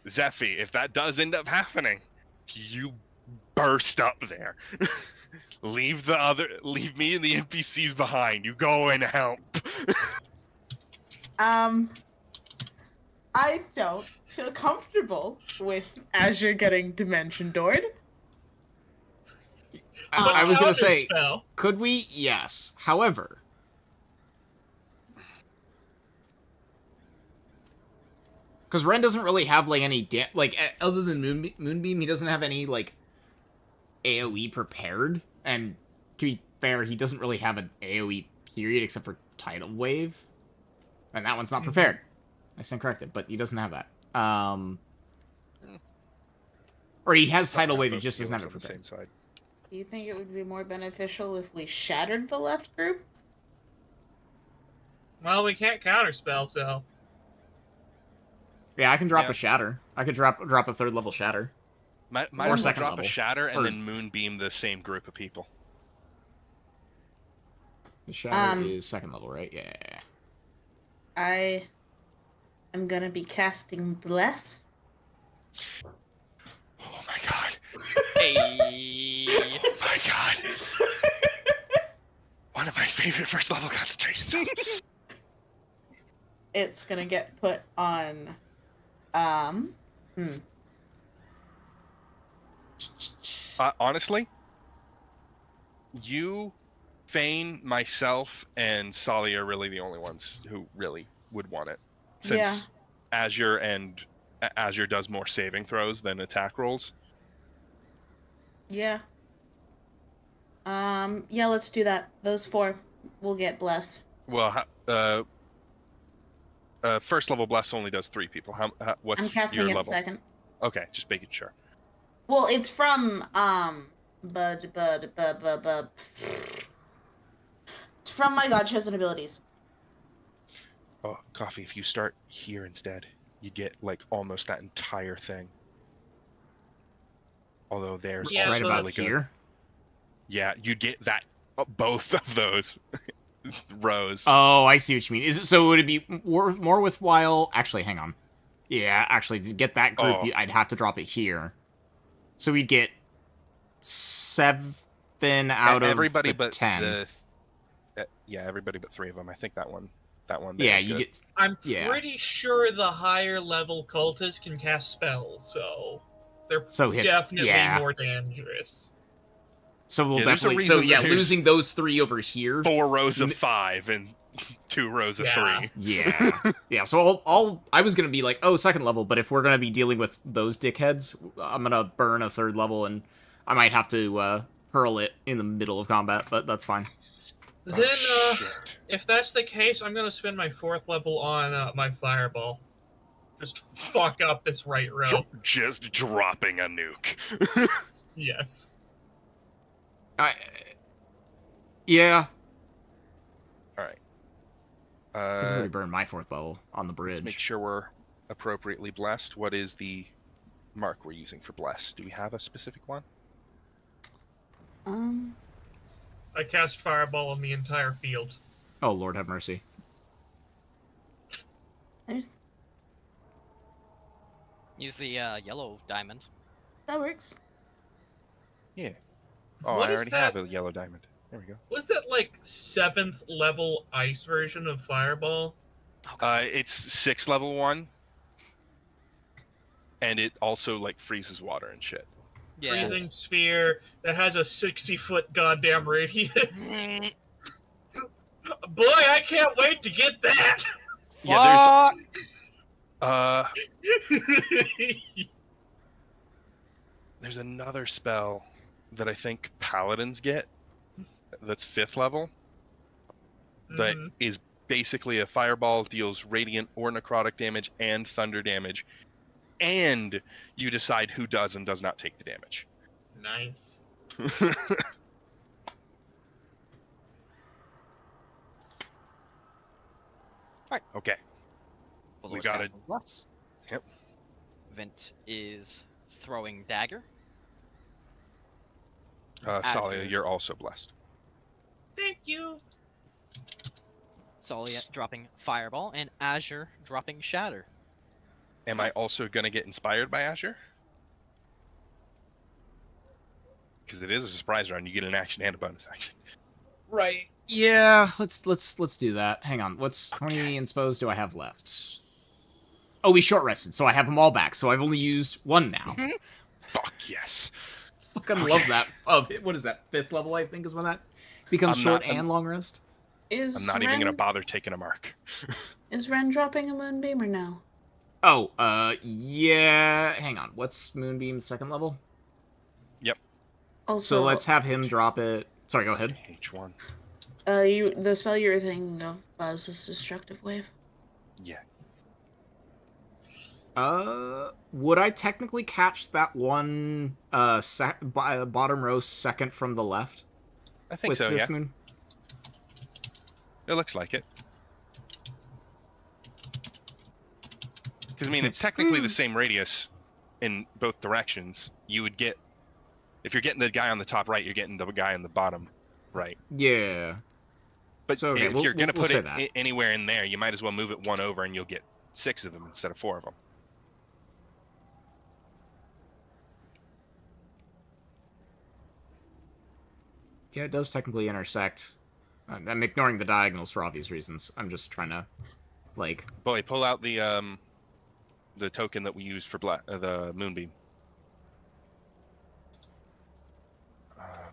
Zephy, if that does end up happening, you burst up there. Leave me and the NPCs behind. You go and help.
I don't feel comfortable with Azure getting dimension doored.
I was gonna say,
Counterspell.
could we? Yes. However, because Ren doesn't really have like any other than Moonbeam, he doesn't have any like AOE prepared. And to be fair, he doesn't really have an AOE period except for Tidal Wave, and that one's not prepared. I stand corrected, but he doesn't have that. Or he has Tidal Wave, he just doesn't have it
on the
prepared.
same side.
Do you think it would be more beneficial if we shattered the left group?
Well, we can't counterspell, so.
Yeah, I can drop
Yeah.
a Shatter. I could drop a 3rd level Shatter.
Might
Or
as well
second
drop
level.
a shatter and
Or-
then moonbeam the same group of people.
The Shatter is 2nd level, right? Yeah.
I am gonna be casting Bless.
Oh my god.
Hey.
Oh my god. One of my favorite first level concentration spells.
It's gonna get put on,
Honestly, you, Fane, myself, and Tsalia are really the only ones who really would want it. Since Azure does more saving throws than attack rolls.
Yeah. Yeah, let's do that. Those 4 will get Bless.
Well, first level bless only does 3 people. What's
I'm casting
your
it
level?
2nd.
Okay, just making sure.
Well, it's from, It's from my God Chosen abilities.
Oh, Coffee, if you start here instead, you get like almost that entire thing. Although there's
Yeah,
also
Right
so
about
really good.
here.
Yeah, you get that both of those rows.
Oh, I see what you mean. Is it so? Would it be more worthwhile? Actually, hang on. Yeah, actually, to get that group,
Oh.
I'd have to drop it here. So we'd get 7 out of
everybody
the
but
10.
everybody but 3 of them. I think that one.
Yeah,
is
you
good.
get.
I'm
Yeah.
pretty sure the higher level cultists can cast spells, so they're
So
definitely
yeah.
more dangerous.
So we'll
Yeah, there's a
definitely. So
reason
yeah,
that there's
losing those 3 over here.
4 rows of 5 and 2 rows of
Yeah.
3.
Yeah, yeah. So I was gonna be like, oh, 2nd level, but if we're gonna be dealing with those dickheads, I'm gonna burn a 3rd level, and I might have to hurl it in the middle of combat, but that's fine.
Then,
Shit.
if that's the case, I'm gonna spend my 4th level on my fireball. Just fuck up this right row.
Just dropping a nuke.
Yes.
Yeah,
All right.
because I already burned my 4th level on the bridge.
Let's make sure we're appropriately blessed. What is the mark we're using for blessed? Do we have a specific one?
I cast fireball on the entire field.
Oh, Lord have mercy.
There's
Use the yellow diamond.
that works.
Yeah. Oh,
What
I
is
already
that?
have a yellow diamond. There we go.
Was that like 7th level ice version of fireball?
It's 6th level 1. And it also like freezes water and shit.
Yeah.
Freezing sphere that has a 60-foot goddamn radius. Boy, I can't wait to get that.
Yeah, there's another spell that I think paladins get that's 5th level that
Mhm.
is basically a fireball, deals radiant or necrotic damage and thunder damage, and you decide who does and does not take the damage.
Nice.
Okay.
Below
got
casting Bless.
Yep.
Vint is throwing dagger.
Tsalia,
Azure.
you're also blessed.
Thank you.
Tsalia dropping fireball, and Azure dropping shatter.
Am I also gonna get inspired by Azure? Because it is a surprise round. You get an action and a bonus action.
Right. Yeah, let's do that. Hang on. How many inspos do I have left? Oh, we short rested, so I have them all back. So I've only used one now.
Fuck yes.
Fucking love that. What is that? 5th level, I think, is when that becomes short and long rest.
I'm not even gonna bother taking a mark.
Is Ren dropping a moonbeam or no?
Oh, yeah. Hang on. What's Moonbeam's 2nd level?
Yep.
Also,
So let's have him drop it. Sorry, go ahead.
H1.
The spell you were thinking of, Buzz, is Destructive Wave.
Yeah.
Would I technically catch that one, bottom row second from the left?
I think
with
so,
this
yeah.
moon?
It looks like it. Because, I mean, it's technically the same radius in both directions. You would get... If you're getting the guy on the top right, you're getting the guy on the bottom right.
Yeah.
But
So, okay,
if you're going to put
we'll
it anywhere in there, you might as well move it one over and you'll get 6 of them instead of 4 of them.
Yeah, it does technically intersect. I'm ignoring the diagonals for obvious reasons. I'm just trying to, like...
Boy, pull out the token that we use for the moonbeam.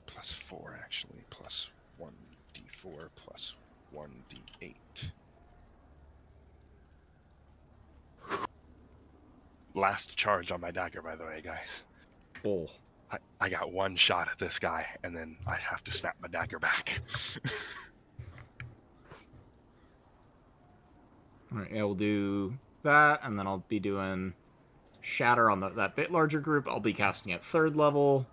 +4 actually, +1d4 +1d8. Last charge on my dagger, by the way, guys.
Oh.
I got one shot at this guy, and then I have to snap my dagger back.
Alright, yeah, we'll do that, and then I'll be doing Shatter on that bit larger group. I'll be casting at 3rd level.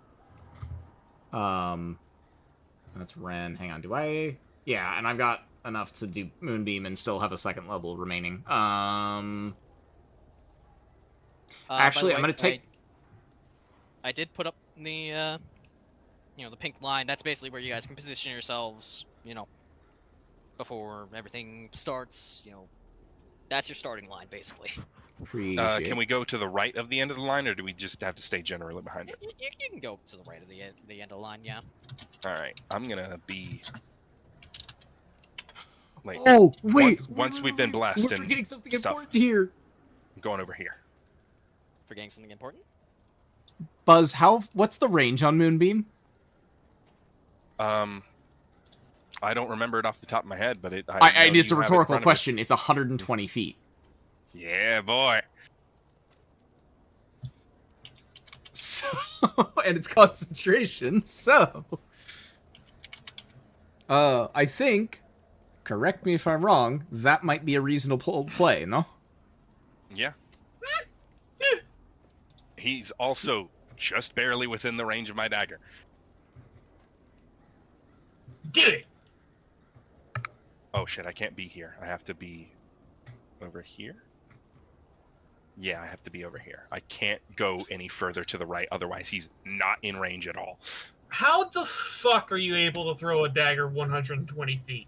That's Ren. Hang on, do I... Yeah, and I've got enough to do Moonbeam and still have a 2nd level remaining. Actually, I'm gonna take...
I did put up the, the pink line. That's basically where you guys can position yourselves, before everything starts, That's your starting line, basically.
Can we go to the right of the end of the line, or do we just have to stay generally behind it?
You can go to the right of the end of the line, yeah.
Alright, I'm gonna be... Like,
oh, wait!
Once we've been blessed
We're
and
forgetting something
stuff,
important here!
I'm going over here.
Forgetting something important?
Buzz, what's the range on Moonbeam?
I don't remember it off the top of my head, but it's
a rhetorical question. It's 120 feet.
Yeah, boy.
So, and it's concentration, so... I think, correct me if I'm wrong, that might be a reasonable play, no?
Yeah. He's also just barely within the range of my dagger.
Get it!
Oh shit, I can't be here. I have to be over here? Yeah, I have to be over here. I can't go any further to the right, otherwise he's not in range at all.
How the fuck are you able to throw a dagger 120 feet?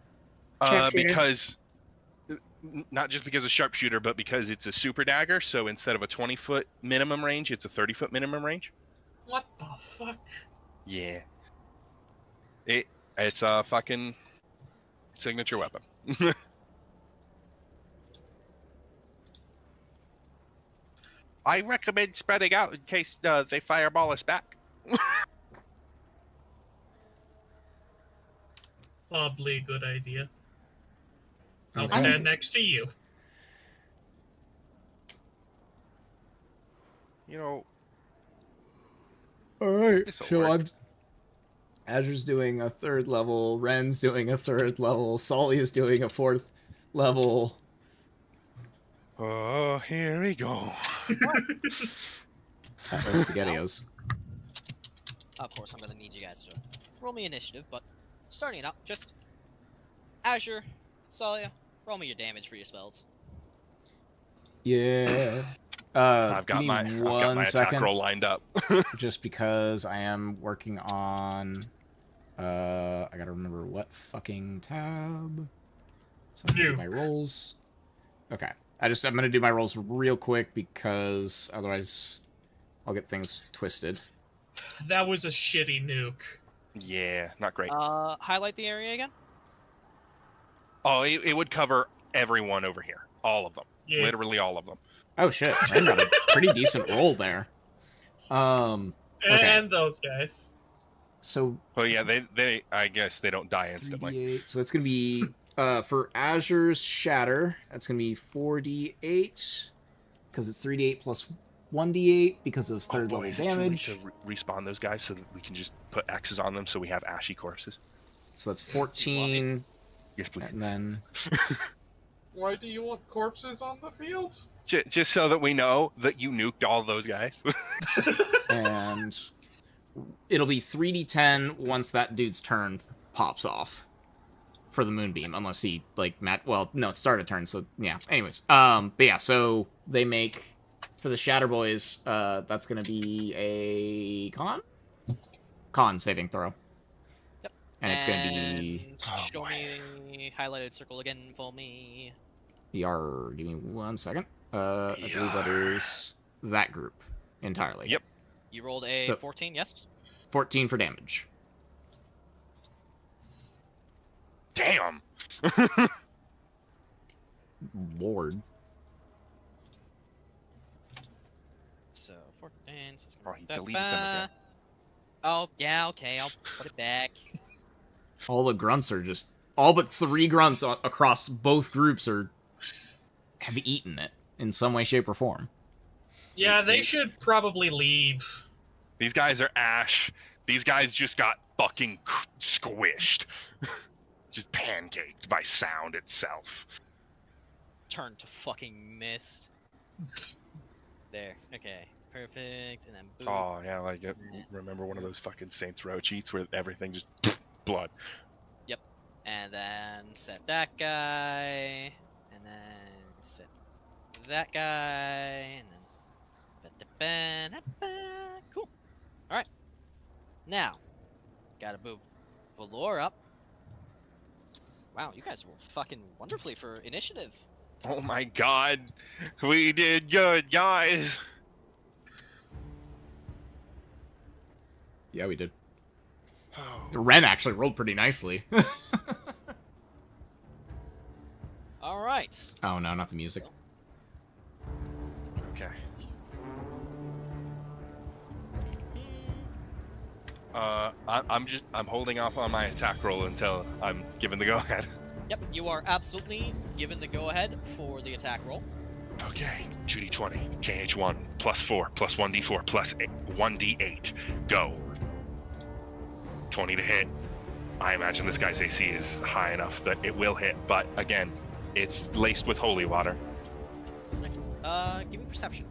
Because... Not just because of sharpshooter, but because it's a super dagger, so instead of a 20-foot minimum range, it's a 30-foot minimum range.
What the fuck?
Yeah. It's a fucking signature weapon. I recommend spreading out in case they fireball us back.
Probably a good idea. I'll
Okay.
stand next to you.
Alright,
This'll
so
work.
Azure's doing a 3rd level, Ren's doing a 3rd level, Tsalia's doing a 4th level.
Oh, here we go.
SpaghettiOs.
Of course, I'm going to need you guys to roll me initiative, but starting it out, just Azure, Tsalia, roll me your damage for your spells.
Yeah.
I've got
give me
my
one
attack
second,
roll lined up.
just because I am working on... I gotta remember what fucking tab. So I'm gonna do
New.
my rolls. Okay. I'm gonna do my rolls real quick because otherwise I'll get things twisted.
That was a shitty nuke.
Yeah, not great.
Highlight the area again.
Oh, it would cover everyone over here. All of them.
Yeah.
Literally all of them.
Oh shit, I got a pretty decent roll there. Okay.
And those guys.
So
Well, yeah, they I guess they don't die instantly.
3d8. So that's gonna be for Azure's Shatter. That's gonna be 4d8 because it's 3d8 plus 1d8 because of third level
Is it too late
damage.
to respawn those guys so that we can just put X's on them so we have ashy corpses?
So that's 14,
Yes, please.
and then
Why do you want corpses on the fields?
Just so that we know that you nuked all those guys.
and it'll be 3d10 once that dude's turn pops off for the moonbeam, unless he well, no, it started a turn, so yeah. Anyways, but yeah, so they make for the Shatter Boys. That's gonna be a con saving throw.
Yep.
And it's gonna be
Show me the highlighted circle again for me.
Give me 1 second. I believe that is that group entirely.
Yep.
You rolled a
So-
14, yes?
14 for damage.
Damn.
Lord.
So 14. So it's
Oh,
gonna
he
be that
deleted them again.
Oh, yeah, okay, I'll put it back.
All the grunts are just... All but 3 grunts across both groups have eaten it in some way, shape, or form.
Yeah, they should probably leave.
These guys are ash. These guys just got fucking squished. Just pancaked by sound itself.
Turn to fucking mist. There, okay. Perfect, and then boom.
Oh, yeah, like, remember one of those fucking Saints Row cheats where everything just blood.
And then set that guy, and then set that guy, and then cool. All right. Now, gotta move Valor up. Wow, you guys rolled fucking wonderfully for initiative.
Oh my god. We did good, guys.
Yeah, we did.
Oh.
Ren actually rolled pretty nicely.
All right.
Oh, no, not the music.
Okay. I'm holding off on my attack roll until I'm given the go-ahead.
Yep, you are absolutely given the go-ahead for the attack roll.
Okay, 2d20, KH1, plus 4, plus 1d4, plus 1d8. Go. 20 to hit. I imagine this guy's AC is high enough that it will hit, but again, it's laced with holy water.
Give me perception.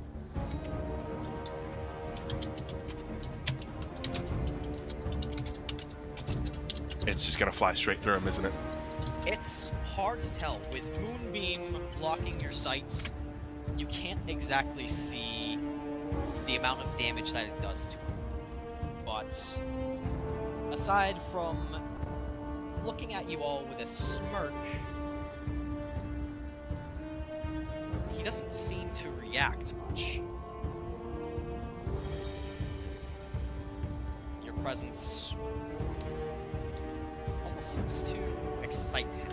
It's just gonna fly straight through him, isn't it?
It's hard to tell. With Moonbeam blocking your sights, you can't exactly see the amount of damage that it does to him. But aside from looking at you all with a smirk, he doesn't seem to react much. Your presence almost seems to excite him.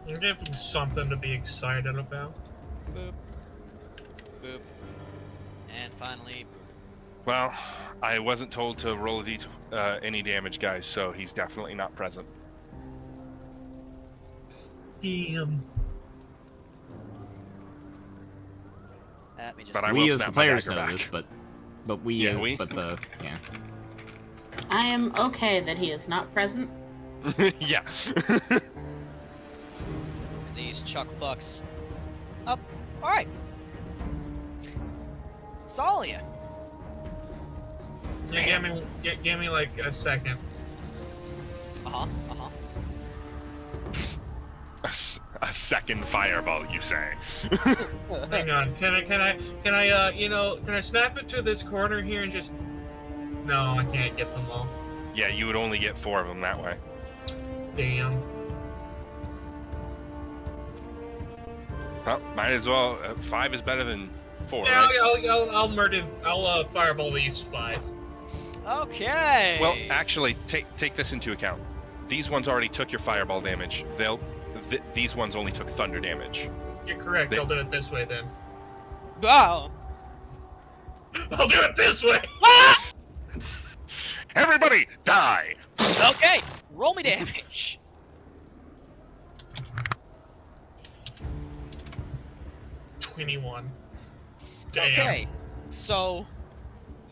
Give him something to be excited about.
Boop. Boop. And finally,
Well, I wasn't told to roll any damage, guys, so he's definitely not present.
Damn.
let me just.
But I
We
will
as the
snap my
players
dagger
know
back.
this, but
Yeah, we?
but the yeah.
I am okay that he is not present.
Yeah.
These chuck fucks up. Alright. Tsalia.
Yeah, give me like a second.
Uh-huh. Uh-huh.
A second fireball, you say?
Hang on. Can I snap it to this corner here and just... No, I can't get them all.
Yeah, you would only get 4 of them that way.
Damn.
Well, might as well. 5 is better than 4,
Yeah,
right?
I'll fireball these 5.
Okay.
Well, actually, take this into account. These ones already took your fireball damage. These ones only took thunder damage.
You're correct. I'll do it this way then.
Wow.
I'll do it this way.
Ah!
Everybody, die!
Okay, roll me damage.
21. Damn.
Okay, so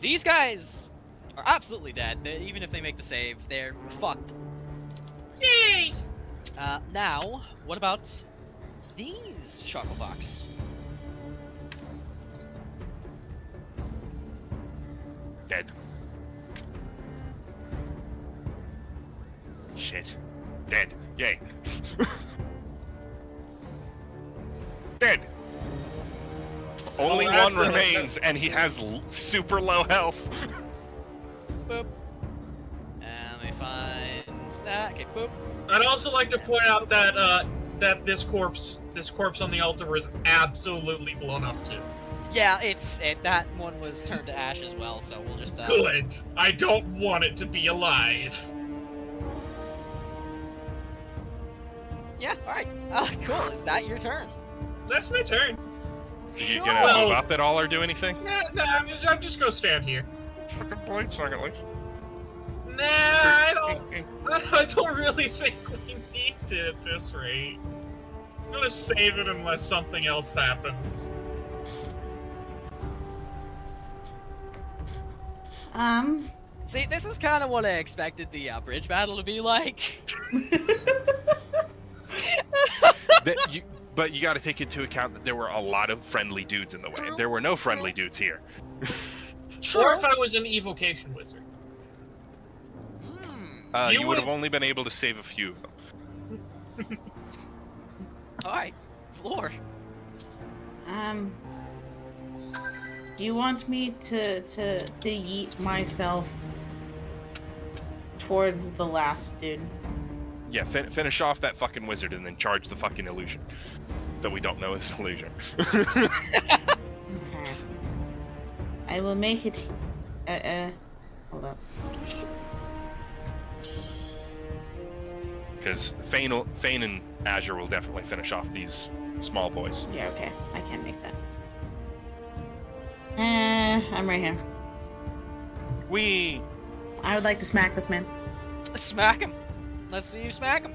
these guys are absolutely dead. Even if they make the save, they're fucked.
Yay!
Now, what about these Chucklefucks?
Dead. Shit. Dead. Yay. Dead.
So,
Only
that's
one
the-
remains, and he has super low health.
boop. And let me find that. Okay, boop.
I'd also like to point out that that this corpse on the altar was absolutely blown up too.
Yeah, that one was turned to ash as well, so we'll just
Good. I don't want it to be alive.
Yeah, alright. Cool. Is that your turn?
That's my turn.
Did you
Sure.
gonna
Well-
move up at all or do anything?
Nah, I'm just gonna stand here.
Fucking blade secondly.
Nah, I don't really think we need it at this rate. I'm gonna save it unless something else happens.
See, this is kind of what I expected the bridge battle to be like.
But you got to take into account that there were a lot of friendly dudes in the way.
True.
There were no friendly dudes here.
Or if I was an evocation wizard.
Hmm.
You
You would have
would-
only been able to save a few of them.
Alright. Floor.
Do you want me to yeet myself towards the last dude?
Yeah, finish off that fucking wizard and then charge the fucking illusion that we don't know is an illusion.
Okay. I will make it. Hold up.
Because Fane and Azure will definitely finish off these small boys.
Yeah, okay. I can't make that. I'm right here. I would like to smack this man.
Smack him. Let's see you smack him.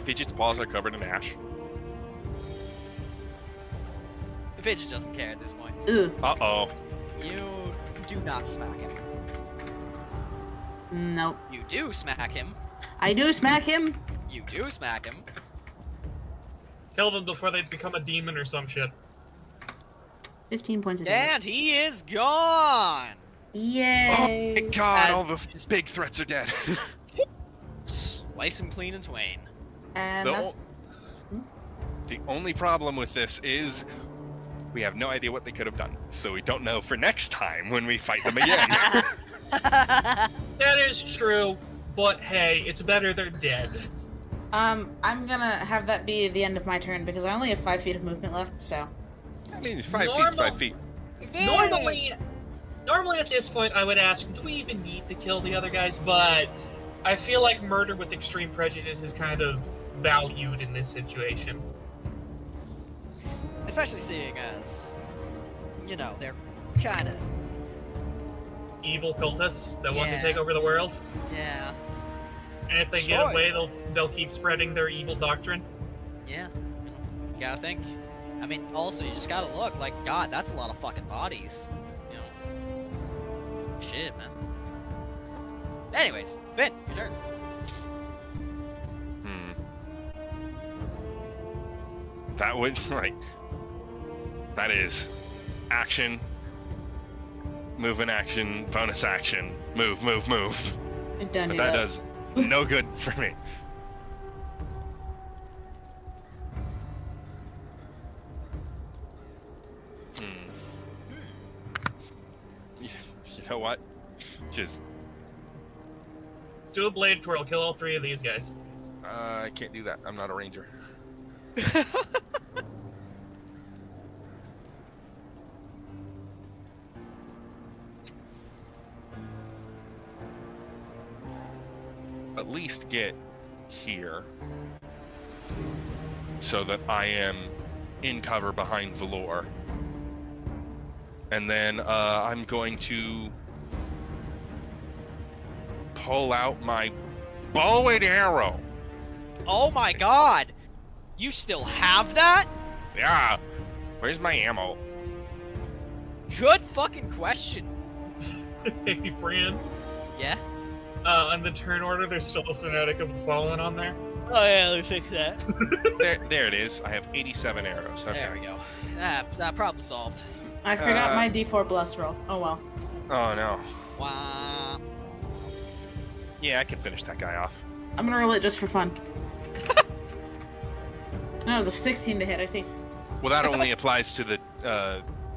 Fidget's paws are covered in ash.
Fidget doesn't care at this point.
Ooh.
Uh-oh.
You do not smack him.
Nope.
You do smack him.
I do smack him.
You do smack him.
Kill them before they become a demon or some shit.
15 points of damage.
And he is gone.
Yay!
Thank God,
As-
all the big threats are dead.
Slice him clean in twain.
And
The
that's
The only problem with this is we have no idea what they could have done, so we don't know for next time when we fight them again.
That is true, but hey, it's better they're dead.
I'm gonna have that be the end of my turn because I only have 5 feet of movement left. So
I mean, 5 feet's
Normal.
5 feet.
Normally at this point I would ask, do we even need to kill the other guys? But I feel like murder with extreme prejudice is kind of valued in this situation.
Especially seeing as, you know, they're kind of,
Evil cultists that want to
Yeah.
take over the world,
yeah,
and if they
Sure.
get away, they'll keep spreading their evil doctrine.
yeah. You gotta think. I mean, also, you just gotta look, like, God, that's a lot of fucking bodies. You know? Shit, man. Anyways, Vint, your turn.
That would, right. That is action, move in action, bonus action, move.
I don't
But
do
that does no good for me. You know what? Just,
Do a blade twirl, kill all 3 of these guys.
I can't do that. I'm not a ranger. at least get here so that I am in cover behind Valor. And then I'm going to pull out my bow and arrow.
Oh my god! You still have that?
Yeah. Where's my ammo?
Good fucking question.
Hey, Brian.
Yeah?
On the turn order, there's still a Fanatic of the Fallen on there.
Oh yeah, let me fix that.
There it is. I have 87 arrows. Okay.
There we go. That problem solved.
I forgot my D4 bless roll. Oh well.
Oh no.
Wow.
Yeah, I can finish that guy off.
I'm gonna roll it just for fun. No, it was a 16 to hit, I see.
Well, that only applies to the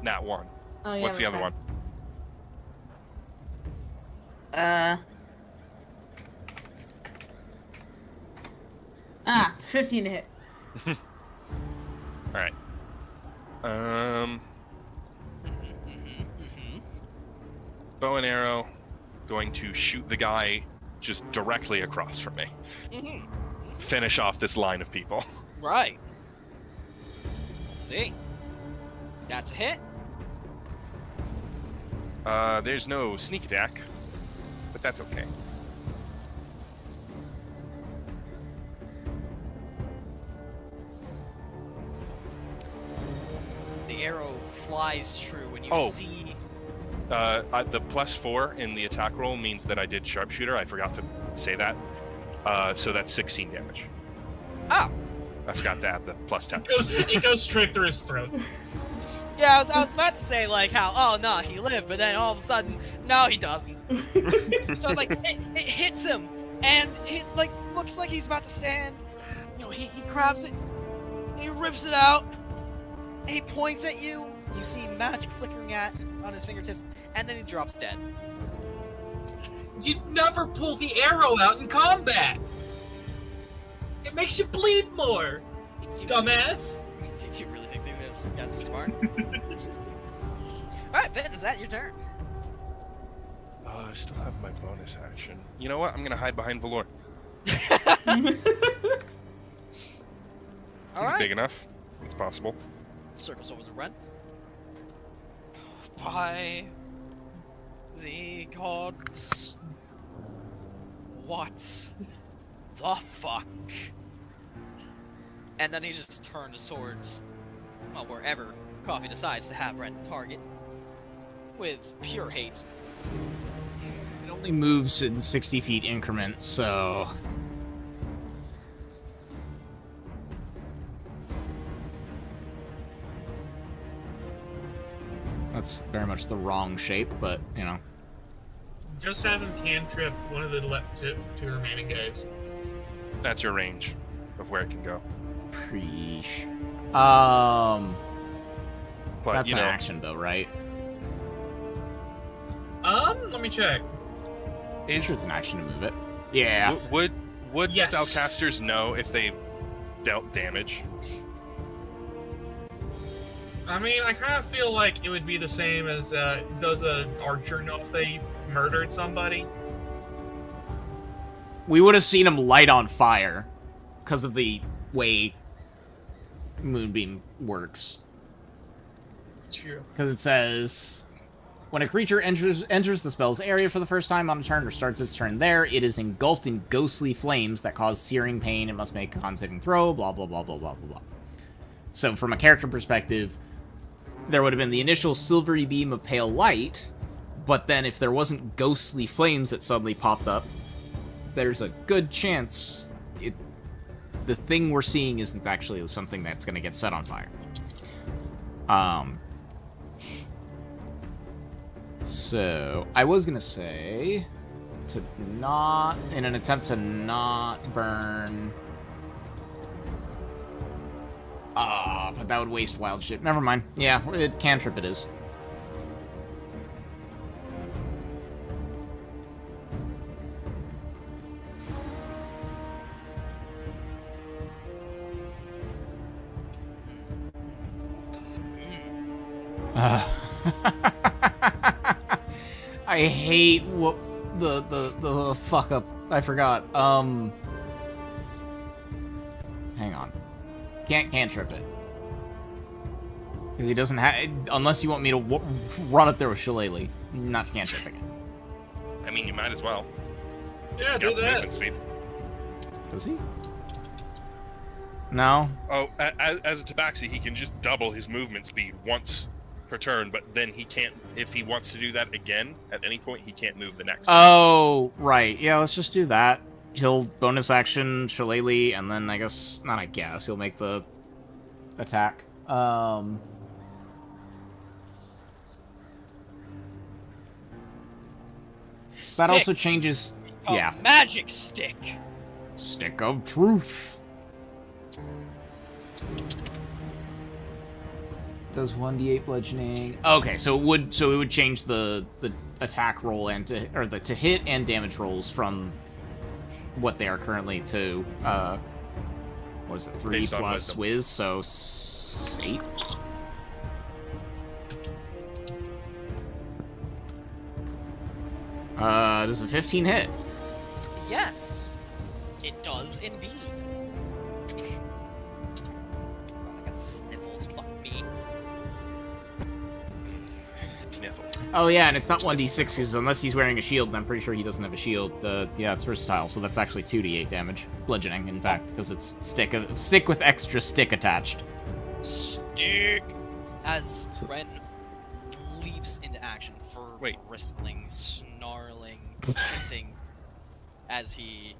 nat 1.
Oh, yeah,
What's the
that's
other
fine.
one?
It's a 15 to hit.
Alright. Bow and arrow. Going to shoot the guy just directly across from me. Finish off this line of people.
Right. Let's see. That's a hit.
There's no sneak attack, but that's okay.
The arrow flies true when you see.
The +4 in the attack roll means that I did sharpshooter. I forgot to say that. So that's 16 damage.
Oh.
I forgot to add the +10.
It goes straight through his throat.
Yeah, I was about to say like how no he lived, but then all of a sudden no he doesn't. So like it hits him, and it like looks like he's about to stand. You know, he grabs it, he rips it out, he points at you. You see magic flickering on his fingertips, and then he drops dead.
You'd never pull the arrow out in combat. It makes you bleed more, dumbass.
Do you really think these guys are smart? Alright, Vint, is that your turn?
I still have my bonus action. You know what? I'm gonna hide behind Valor. He's
Alright.
big enough. It's possible.
Circles over the run. By the gods. What the fuck? And then he just turns towards, well, wherever Coffee decides to have Ren target. With pure hate.
It only moves in 60 feet increments, so... That's very much the wrong shape, but, you know.
Just have him cantrip one of the two remaining guys.
That's your range of where it can go.
Preesh.
But
That's
you
an
know,
action, though, right?
Let me check.
I'm sure it's an action to move it. Yeah.
Would
Yes.
spellcasters know if they dealt damage?
I mean, I kind of feel like it would be the same as, does an archer know if they murdered somebody?
We would have seen him light on fire because of the way Moonbeam works.
True.
Because it says, when a creature enters the spell's area for the first time on a turn or starts its turn there, it is engulfed in ghostly flames that cause searing pain. It must make a con saving throw, blah, blah, blah, blah, blah, blah, blah. So from a character perspective, there would have been the initial silvery beam of pale light, but then if there wasn't ghostly flames that suddenly popped up, there's a good chance the thing we're seeing isn't actually something that's going to get set on fire. So, I was going to say to not, in an attempt to not burn... but that would waste wild shit. Never mind. Yeah, cantrip it is. I hate what the fuck up I forgot. Hang on. Can't trip it. Because he doesn't have... Unless you want me to run up there with Shillelagh. Not cantripping it.
I mean, you might as well.
Yeah,
You
do
got the
that.
movement speed.
Does he? No.
Oh, as a Tabaxi, he can just double his movement speed once per turn, but then he can't, if he wants to do that again, at any point, he can't move the next one.
Oh, right. Yeah, let's just do that. He'll bonus action Shillelagh, and then he'll make the attack. That also changes...
Oh,
yeah.
magic stick.
Stick of Truth. Does 1d8 bludgeoning. Okay, so it would change the attack roll and to hit and damage rolls from what they are currently to what is it, 3
Based on
plus
wisdom.
Wiz, so 8. Does a 15 hit?
Yes, it does indeed. Oh, I got the sniffles. Fuck me.
Sniffle.
Oh yeah, and it's not 1d6 unless he's wearing a shield, and I'm pretty sure he doesn't have a shield. Yeah, it's versatile, so that's actually 2d8 damage. Bludgeoning, in fact, because it's stick with extra stick attached.
Stick. As Ren leaps into action for
Wait.
bristling, snarling, hissing, as he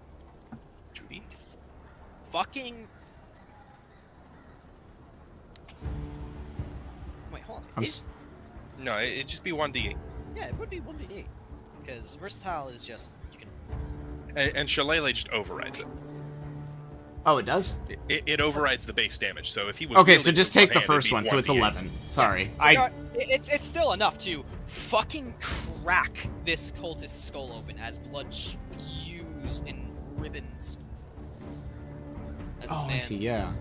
Judy?
fucking. Wait, hold on.
No, it'd just be 1d8.
Yeah, it would be 1d8 because versatile is just you can.
And Shillelagh just overrides it.
Oh, it does?
It overrides the base damage, so if he was
Okay, so
wielding
just
with
take the
hand,
first
it'd be
one, so it's
1d8.
11. Sorry.
It's still enough to fucking crack this cultist's skull open as blood spews in ribbons. As this
Oh, I
man
see, yeah.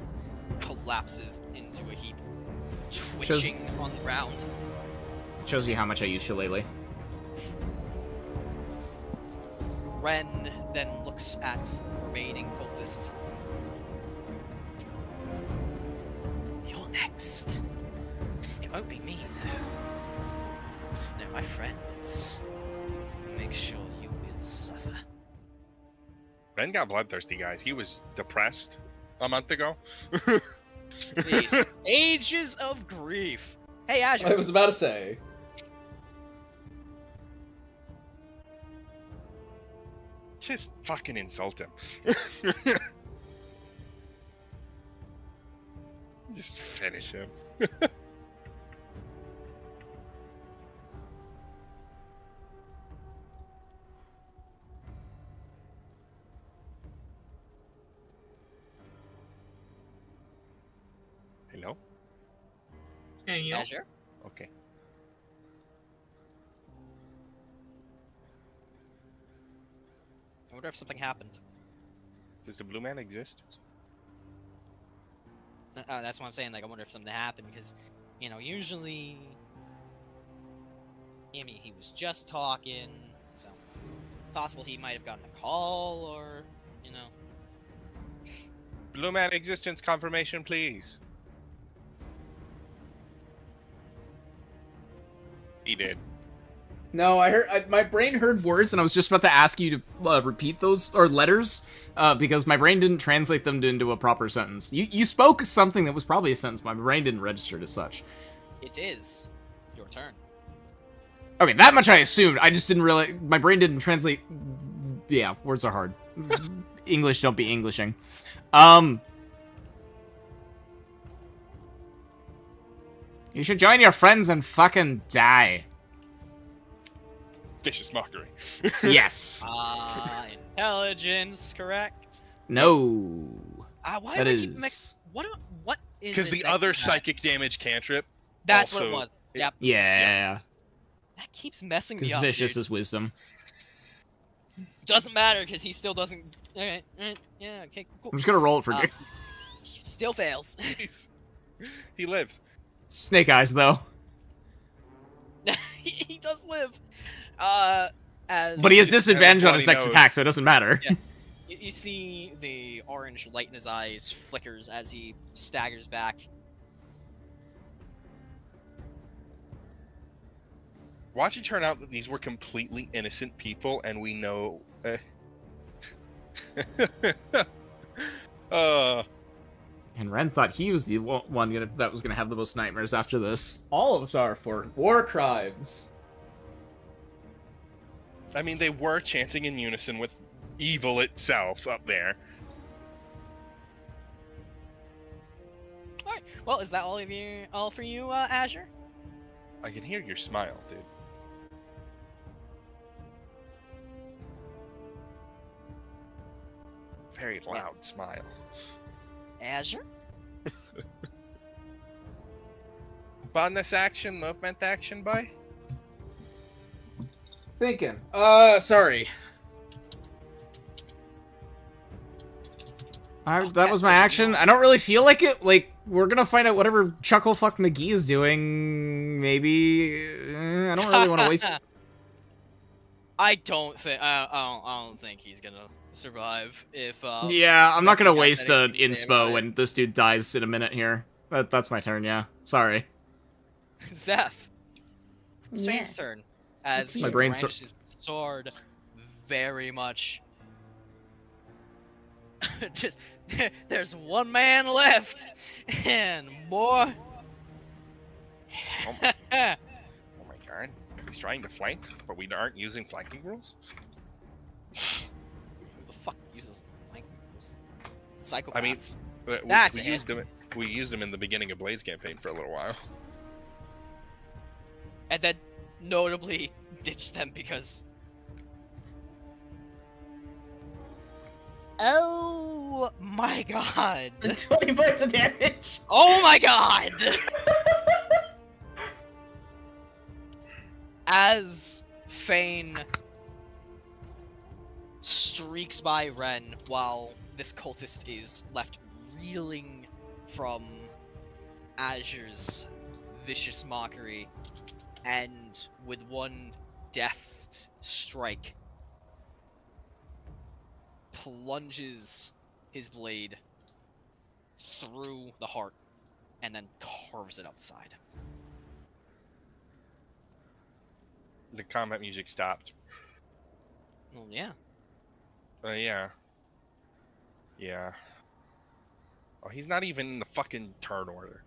collapses into a heap, twitching on the ground.
Shows you how much I use Shillelagh.
Ren then looks at the remaining cultist. You're next. It won't be me, though. No, my friends. Make sure you will suffer.
Ben got bloodthirsty, guys. He was depressed a month ago.
The stages of grief. Hey, Azure.
I was about to say.
Just fucking insult him. Just finish him. Hello?
Hey, you know,
Azure.
Okay.
I wonder if something happened.
Does the blue man exist?
That's what I'm saying. Like, I wonder if something happened because, usually, I mean, he was just talking, so possible he might have gotten a call or,
Blue man existence confirmation, please. He did.
No, my brain heard words, and I was just about to ask you to repeat those, or letters, because my brain didn't translate them into a proper sentence. You spoke something that was probably a sentence, but my brain didn't register it as such.
It is your turn.
Okay, that much I assumed. I just didn't realize, my brain didn't translate. Yeah, words are hard. English don't be Englishing. You should join your friends and fucking die.
Vicious mockery.
Yes.
Intelligence, correct?
No.
Why
That
do I keep
is...
what is
Because
it
the
that
other
you have?
psychic damage cantrip.
That's what it
also-
was. Yep.
Yeah.
That keeps messing me
Because
up.
vicious
Dude.
is wisdom.
Doesn't matter because he still doesn't. Okay, yeah. Okay. Cool.
I'm just gonna roll it for
He still fails.
He lives.
Snake Eyes, though.
he does live.
But he has disadvantage on his next
knows.
attack, so it doesn't matter.
Yeah. You see the orange light in his eyes flickers as he staggers back.
Watch it turn out that these were completely innocent people, and we know.
And Ren thought he was the one that was going to have the most nightmares after this. All of us are for war crimes.
I mean, they were chanting in unison with evil itself up there.
All right. Well, is that all for you, Azure?
I can hear your smile, dude. Very loud smile.
Azure?
Bonus action, movement action, boy?
Thinking.
Sorry. That was my action. I don't really feel like it. Like, we're gonna find out whatever Chucklefuck McGee is doing. Maybe. I don't really want to waste.
I don't think he's gonna survive if.
Yeah, I'm not gonna
Zephynight
waste
has
an
anything to say
inspo
about it.
when this dude dies in a minute here. That's my turn. Yeah, sorry.
Zeph.
Yeah.
Swain's turn. As he
My brain's
brandishes his sword very much. Just there's one man left, and boy.
Oh my god. He's trying to flank, but we aren't using flanking rules?
Who the fuck uses flank rules? Psychopaths.
I mean,
That's
we
it.
used them in the beginning of Blade's campaign for a little while.
And then notably ditched them because. Oh my god!
20 points of damage.
Oh my god! As Fane streaks by Ren while this cultist is left reeling from Azure's vicious mockery, and with one deft strike plunges his blade through the heart and then carves it outside.
The combat music stopped.
Well, yeah.
Yeah. Yeah. Oh, he's not even in the fucking turn order.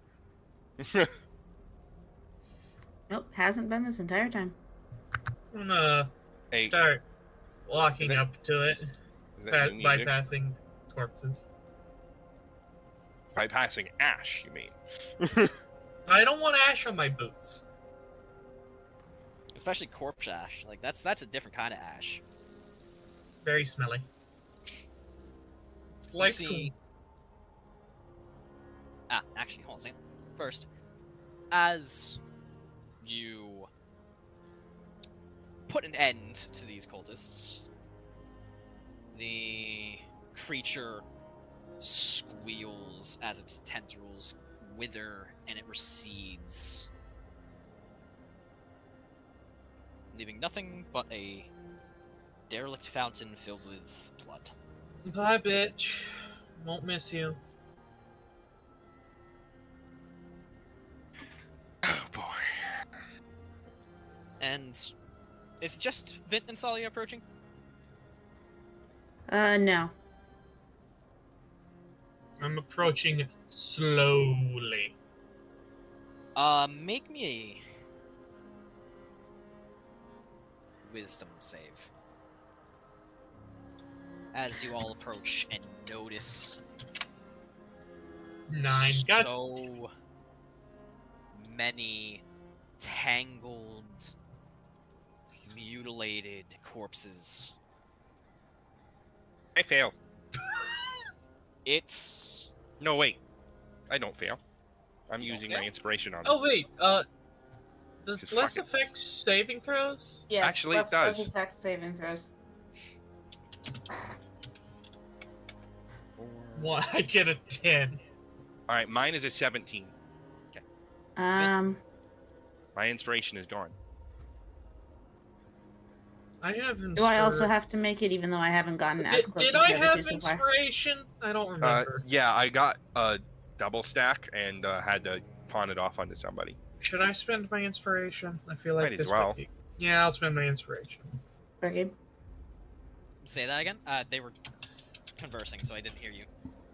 Nope, hasn't been this entire time.
I'm gonna
Hey,
start walking
Is it-
up to it,
is that new music?
bypassing corpses.
Bypassing Ash, you mean?
I don't want ash on my boots.
Especially corpse ash. Like that's a different kind of ash.
Very smelly.
You
Like
see... actually, hold on a second. First, as you put an end to these cultists, the creature squeals as its tendrils wither and it recedes, leaving nothing but a derelict fountain filled with blood.
Bye, bitch. Won't miss you.
Oh boy.
And is just Vint and Tsalia approaching?
No.
I'm approaching slowly.
Make me a wisdom save. As you all approach and notice
9. God.
so many tangled, mutilated corpses.
I fail.
It's
No, wait. I don't fail. I'm
You don't
using
fail?
my inspiration on
Oh,
this.
wait, does
Just
Bless
fucking-
affect saving throws?
Yes,
Actually, it does.
Attack saving throws.
One, I get a 10.
Alright, mine is a 17.
Um,
My inspiration is gone.
I have
Do I also have to make it, even though I haven't gotten as close
Did
as
I
the other
have
two so far?
inspiration? I don't remember.
Yeah, I got a double stack and had to pawn it off onto somebody.
Should I spend my inspiration? I feel like
Might as
this
well.
would be... Yeah, I'll spend my inspiration.
Sparky?
Say that again? They were conversing, so I didn't hear you.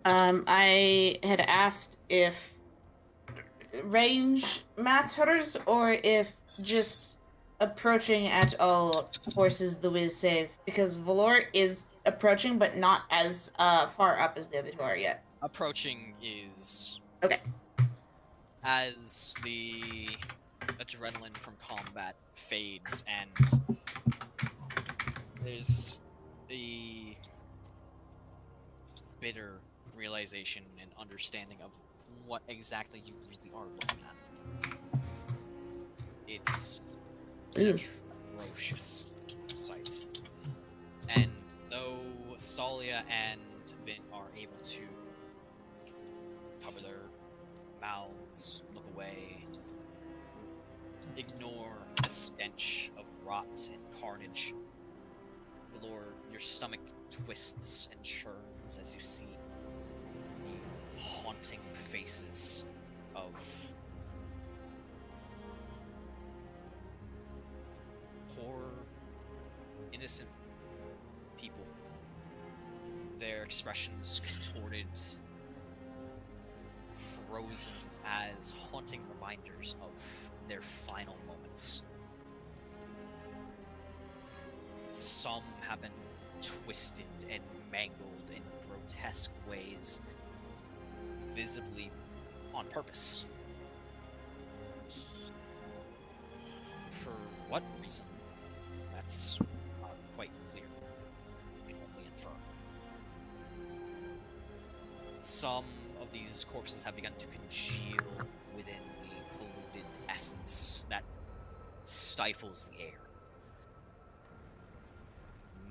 I had asked if range matters or if just approaching at all forces the whiz save, because Valor is approaching but not as far up as the other two are yet.
Approaching is...
Okay.
As the adrenaline from combat fades and there's a bitter realization and understanding of what exactly you really are looking at. It's a atrocious sight. And though Tsalia and Vint are able to cover their mouths, look away, ignore the stench of rot and carnage, Valor, your stomach twists and churns as you see the haunting faces of poor, innocent people. Their expressions contorted, frozen as haunting reminders of their final moments. Some have been twisted and mangled in grotesque ways, visibly on purpose. For what reason? That's not quite clear. You can only infer. Some of these corpses have begun to congeal within the polluted essence that stifles the air,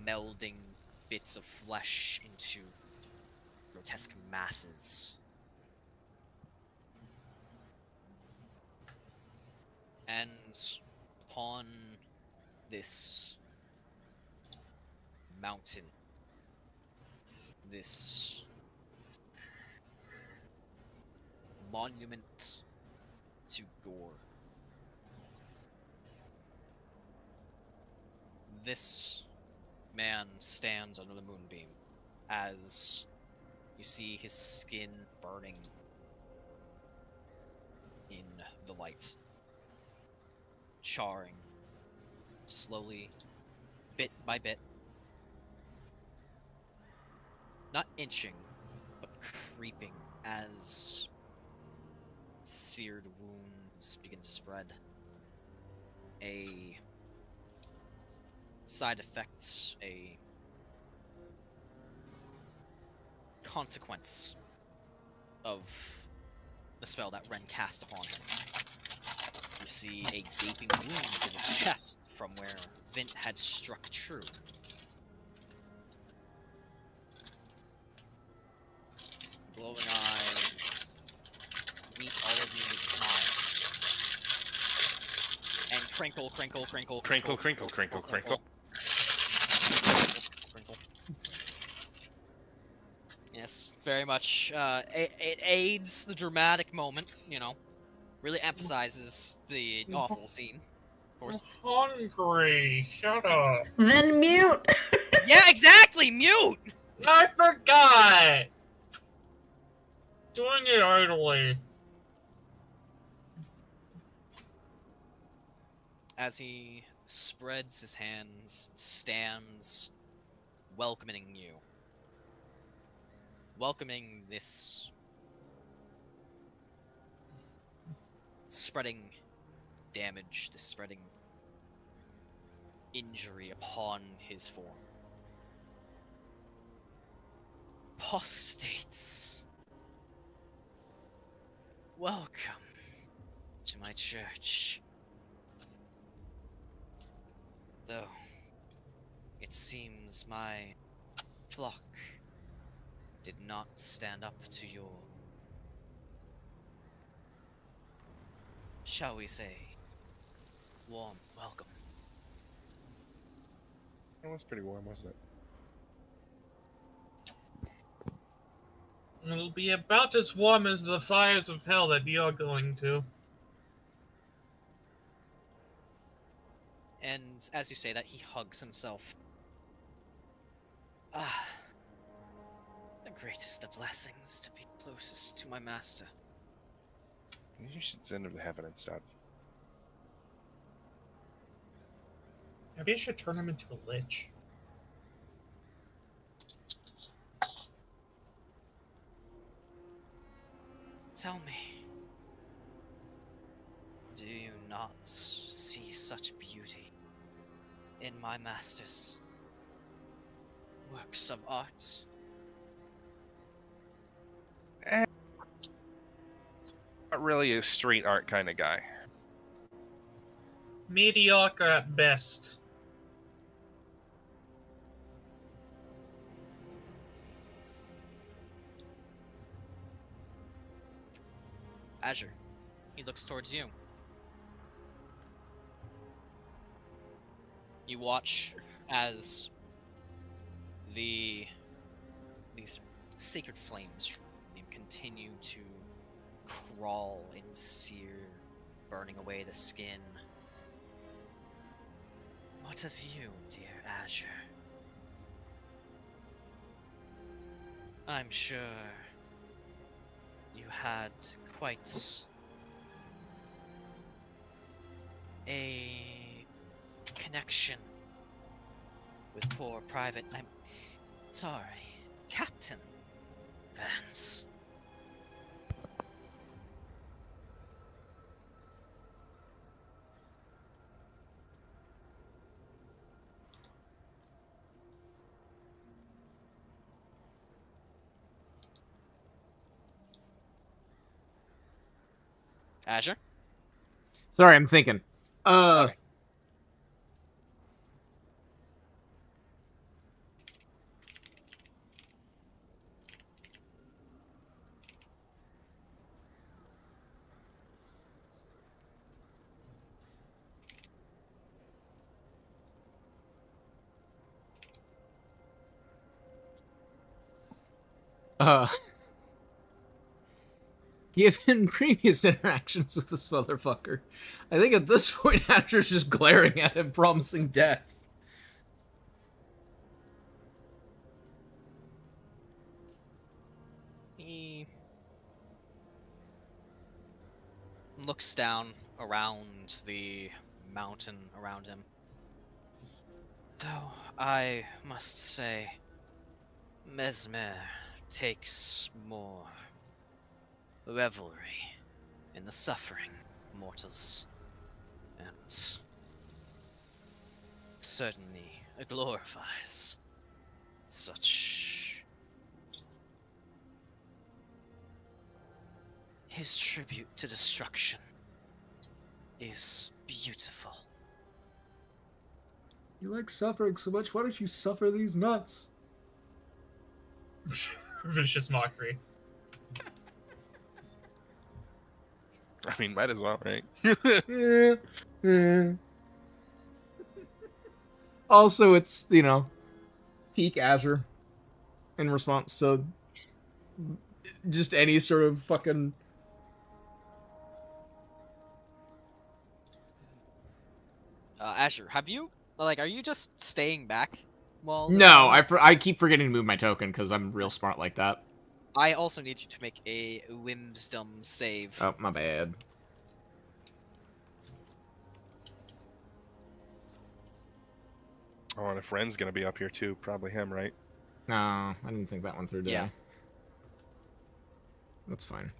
melding bits of flesh into grotesque masses. And upon this mountain, this monument to gore, this man stands under the moonbeam as you see his skin burning in the light, charring slowly, bit by bit, not inching, but creeping as seared wounds begin to spread. A side effect, a consequence of the spell that Ren cast upon him. You see a gaping wound in his chest from where Vint had struck true. Glowing eyes meet all of you with smiles. And crinkle, crinkle, crinkle,
Crinkle, crinkle, crinkle, crinkle.
Crinkle. Yes, very much. It aids the dramatic moment, you know. Really emphasizes the awful scene, of course.
I'm hungry. Shut up.
Then mute!
Yeah, exactly! Mute!
I forgot. Doing it idly.
As he spreads his hands, stands, welcoming you. Welcoming this spreading damage, this spreading injury upon his form. Apostates, welcome to my church. Though, it seems my flock did not stand up to your, shall we say, warm welcome.
It was pretty warm, wasn't it?
It'll be about as warm as the fires of hell that you're going to.
And as you say that, he hugs himself. Ah, the greatest of blessings to be closest to my master.
You should send him to heaven instead.
Maybe I should turn him into a lich.
Tell me, do you not see such beauty in my master's works of art?
Not really a street art kind of guy.
Mediocre at best.
Azure, he looks towards you. You watch as these sacred flames continue to crawl and sear, burning away the skin. What of you, dear Azure? I'm sure you had quite a connection with poor I'm sorry, Captain Vance. Azure?
Sorry, I'm thinking.
Okay.
Given previous interactions with this motherfucker, I think at this point Azure's just glaring at him, promising death.
He looks down around the mountain around him. Though I must say, Mesmer takes more revelry in the suffering of mortals, and certainly glorifies such. His tribute to destruction is beautiful.
You like suffering so much, why don't you suffer these nuts?
Vicious mockery.
I mean, might as well, right?
Yeah. Also, it's, you know, peak Azure in response to just any sort of fucking...
Azure, have you, like, are you just staying back? Well,
No, I keep forgetting to move my token because I'm real smart like that.
I also need you to make a Wisdom save.
Oh, my bad.
Oh, and a friend's gonna be up here too. Probably him, right?
No, I didn't think that one through, did
Yeah.
I? That's fine.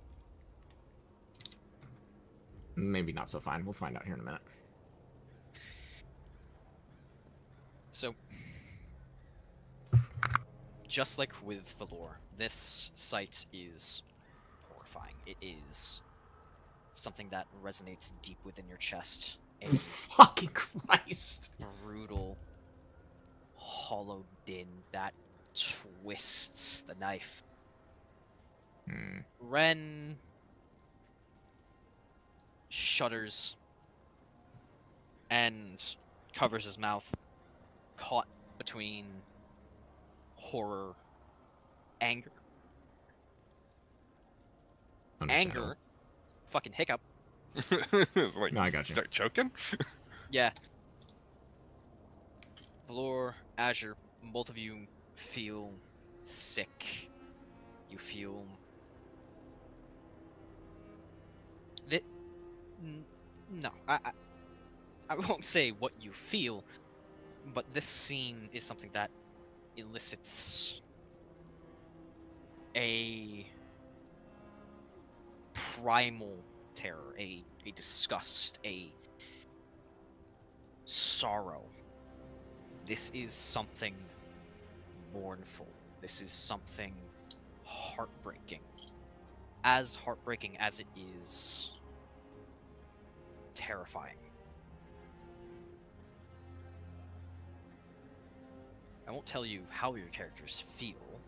Maybe not so fine. We'll find out here in a minute.
So, just like with Valor, this sight is horrifying. It is something that resonates deep within your chest. A
Fucking Christ.
brutal, hollow din that twists the knife. Ren shudders and covers his mouth, caught between horror, anger,
Understandable.
fucking hiccup.
It's like,
No, I got you.
start choking?
Yeah. Valor, Azure, both of you feel sick. You feel that. No, I won't say what you feel, but this scene is something that elicits a primal terror, a disgust, a sorrow. This is something mournful. This is something heartbreaking. As heartbreaking as it is terrifying. I won't tell you how your characters feel,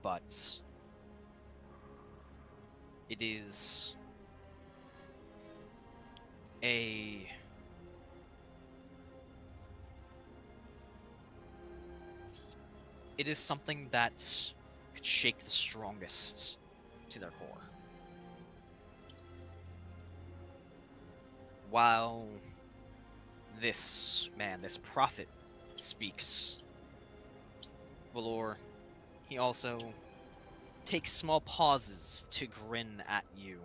but it is a something that could shake the strongest to their core. While this man, this prophet, speaks, Valor, he also takes small pauses to grin at you.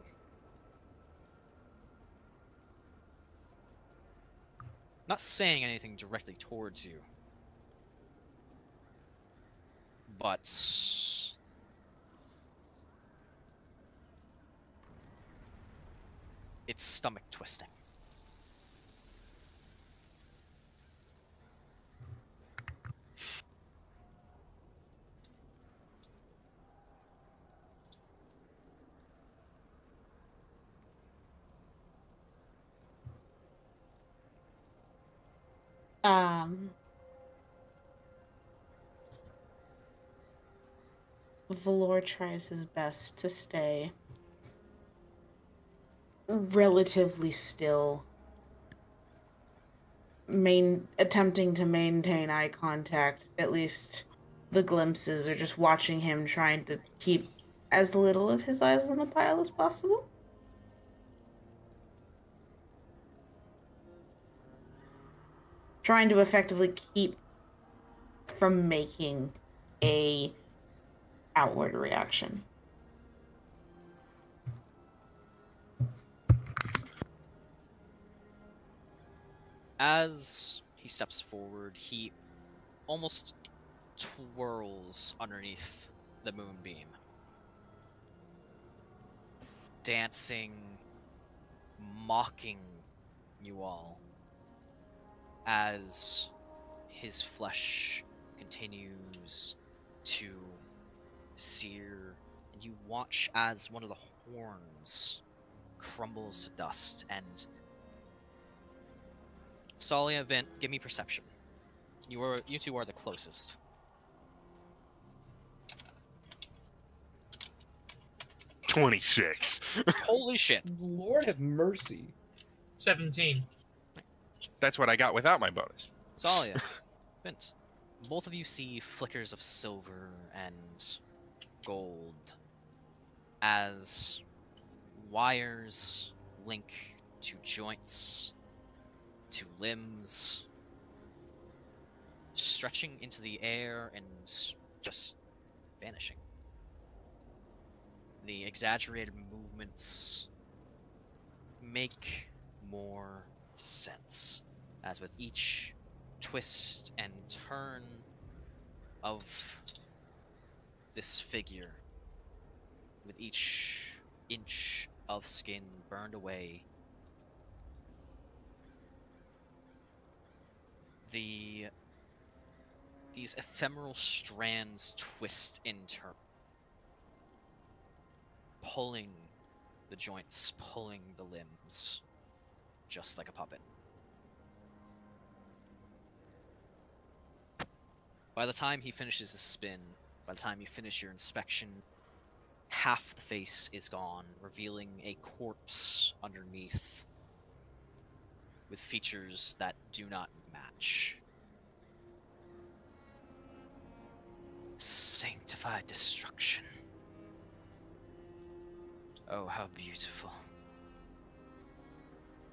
Not saying anything directly towards you, but it's stomach twisting.
Valor tries his best to stay relatively still, attempting to maintain eye contact. At least the glimpses are just watching him trying to keep as little of his eyes on the pile as possible. Trying to effectively keep from making a outward reaction.
As he steps forward, he almost twirls underneath the moonbeam, dancing, mocking you all as his flesh continues to sear, and you watch as one of the horns crumbles to dust. And Tsalia, Vint, give me perception. You two are the closest.
$26.
Holy shit.
Lord have mercy.
17.
That's what I got without my bonus.
Tsalia, Vint, both of you see flickers of silver and gold as wires link to joints, to limbs, stretching into the air and just vanishing. The exaggerated movements make more sense, as with each twist and turn of this figure, with each inch of skin burned away, these ephemeral strands twist in turn, pulling the joints, pulling the limbs, just like a puppet. By the time he finishes his spin, by the time you finish your inspection, half the face is gone, revealing a corpse underneath with features that do not match. personified destruction. Oh, how beautiful.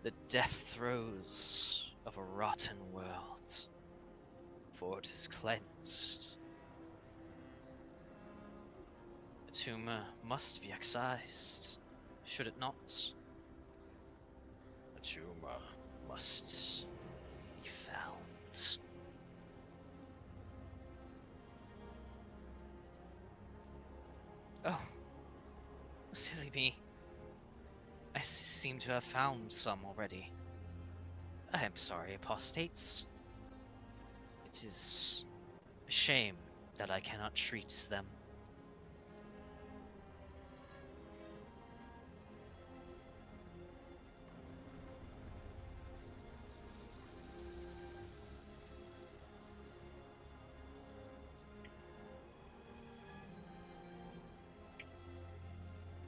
The death throes of a rotten world, for it is cleansed. A tumor must be excised, should it not? A tumor must be found. Oh, silly me. I seem to have found some already. I am sorry, apostates. It is a shame that I cannot treat them.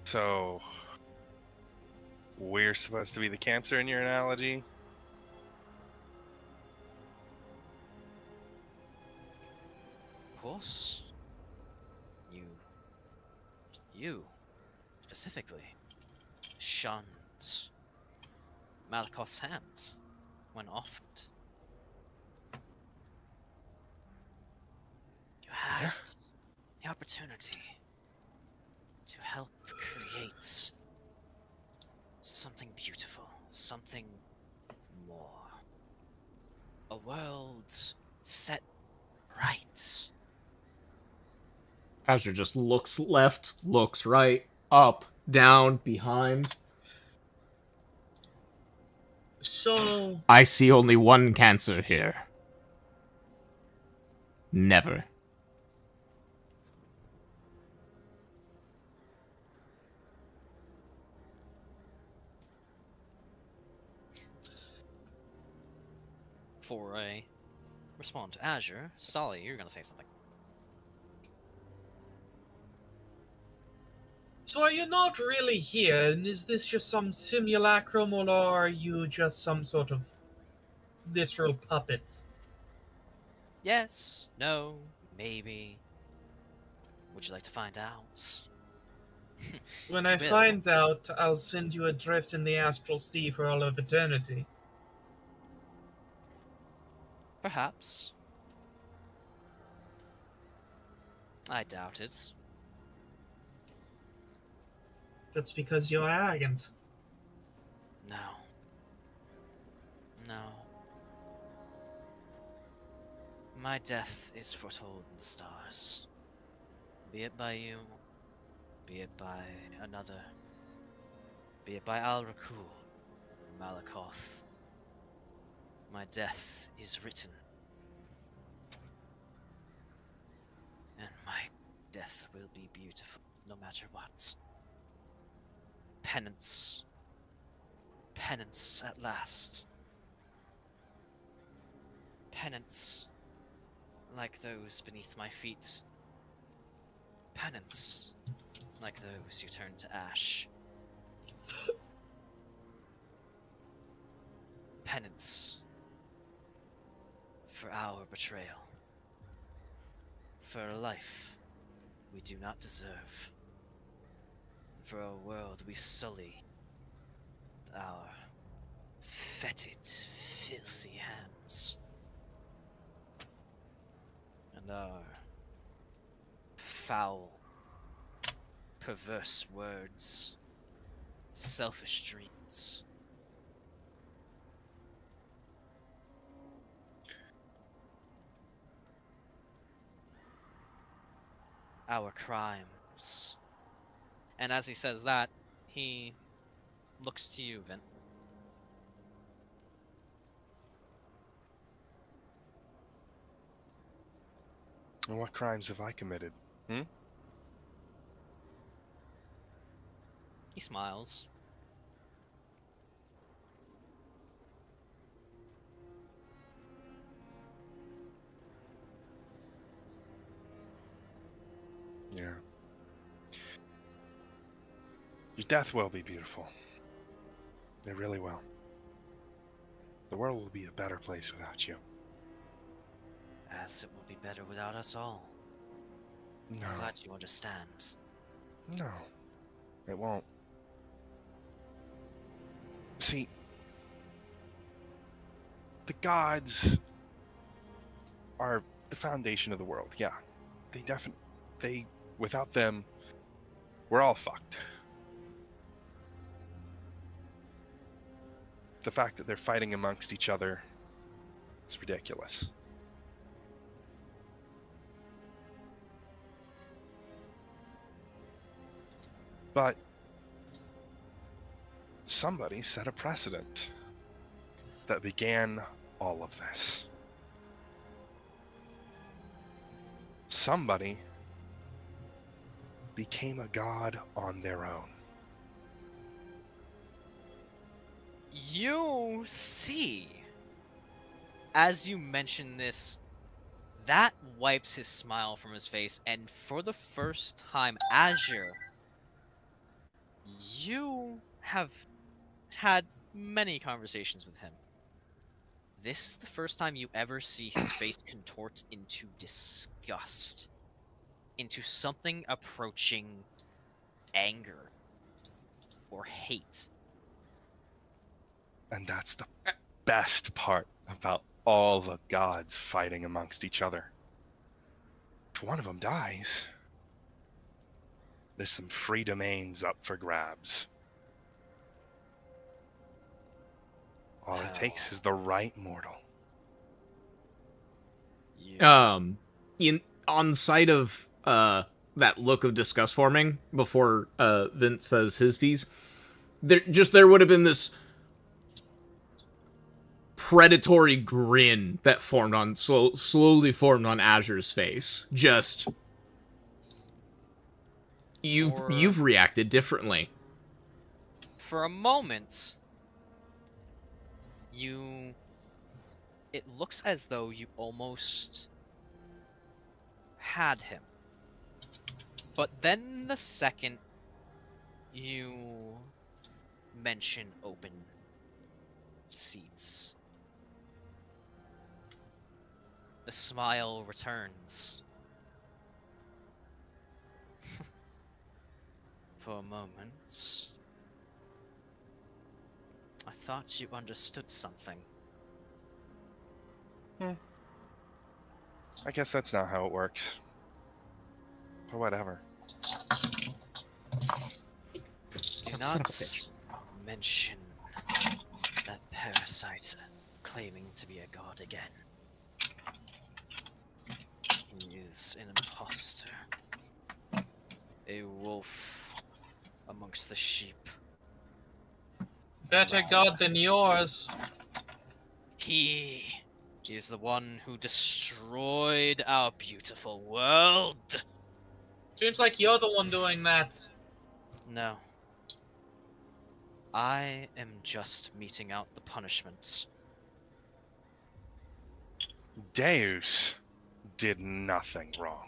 So, we're supposed to be the cancer in your analogy?
Of course. You, specifically, shunned Malakoth's hand when offered. You had the opportunity to help create something beautiful, something more. A world set right.
Azure just looks left, looks right, up, down, behind.
So,
I see only one cancer here. Never.
For a respond to Azure, Tsalia, you're gonna say something.
so are you not really here, and is this just some simulacrum, or are you just some sort of literal puppet?
Yes, no, maybe. Would you like to find out?
When I
Will.
find out, I'll send you adrift in the astral sea for all of eternity.
Perhaps. I doubt it.
That's because you're arrogant.
No. No. My death is foretold in the stars. Be it by you, be it by another, be it by Al-Rakul or Malakoth. My death is written. And my death will be beautiful, no matter what. Penance. Penance at last. Penance. Like those beneath my feet. Penance. Like those who turn to ash. Penance. For our betrayal. For a life we do not deserve. For a world we sully with our fetid, filthy hands. And our foul, perverse words, selfish dreams. Our crimes. And as he says that, he looks to you, Vint.
And what crimes have I committed?
He smiles.
Yeah. Your death will be beautiful. It really will. The world will be a better place without you.
As it will be better without us all.
No.
I'm glad you understand.
No. It won't. See, the gods are the foundation of the world. Yeah. Without them, we're all fucked. The fact that they're fighting amongst each other, it's ridiculous. But somebody set a precedent that began all of this. Somebody became a god on their own.
You see, as you mention this, that wipes his smile from his face, and for the first time, Azure, you have had many conversations with him. This is the first time you ever see his face contort into disgust, into something approaching anger or hate.
And that's the best part about all the gods fighting amongst each other. If one of them dies, there's some free domains up for grabs. All it takes is the right mortal.
On sight of that look of disgust forming before Vint says his piece, there would have been this predatory grin that formed on slowly formed on Azure's face. Just you've reacted differently.
For a moment, it looks as though you almost had him. But then the second you mention open seats, the smile returns. For a moment, I thought you understood something.
I guess that's not how it works. But whatever.
Do not mention that parasite claiming to be a god again. He is an imposter. A wolf amongst the sheep.
Better god than yours.
He is the one who destroyed our beautiful world.
Seems like you're the one doing that.
No. I am just meting out the punishment.
Deus did nothing wrong.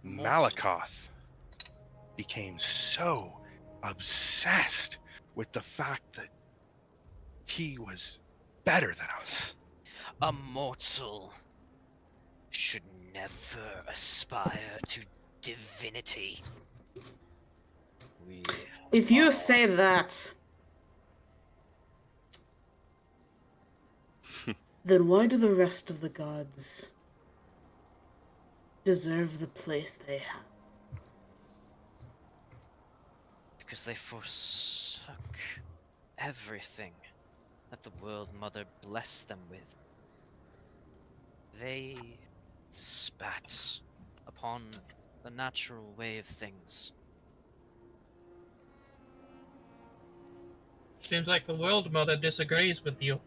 Malakoth became so obsessed with the fact that he was better than us.
A mortal should never aspire to divinity.
If you say that, then why do the rest of the gods deserve the place they have?
Because they forsook everything that the World Mother blessed them with. They spat upon the natural way of things.
Seems like the World Mother disagrees with you.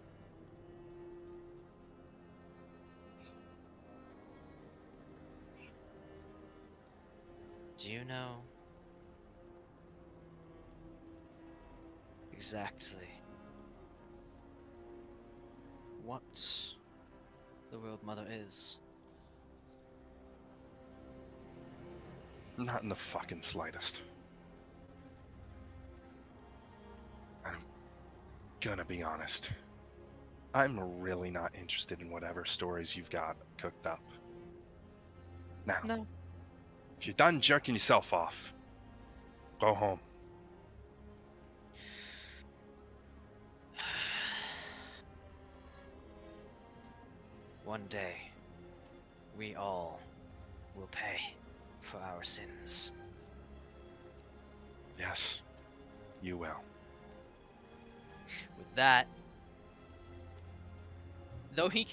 Do you know exactly what the World Mother is?
Not in the fucking slightest. I'm gonna be honest. I'm really not interested in whatever stories you've got cooked up. Now,
No.
if you're done jerking yourself off, go home.
One day, we all will pay for our sins.
Yes, you will.
With that, though he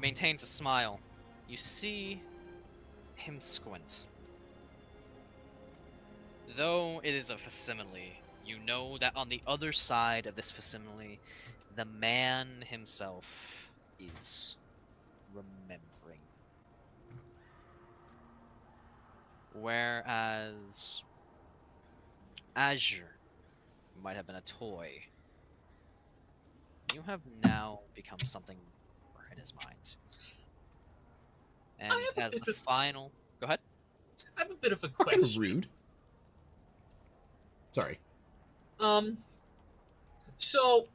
maintains a smile, you see him squint. Though it is a facsimile, you know that on the other side of this facsimile, the man himself is remembering. Whereas Azure might have been a toy, you have now become something more in his mind. And as the final... Go ahead.
I have a bit of a
Fucking
question.
rude. Sorry.
So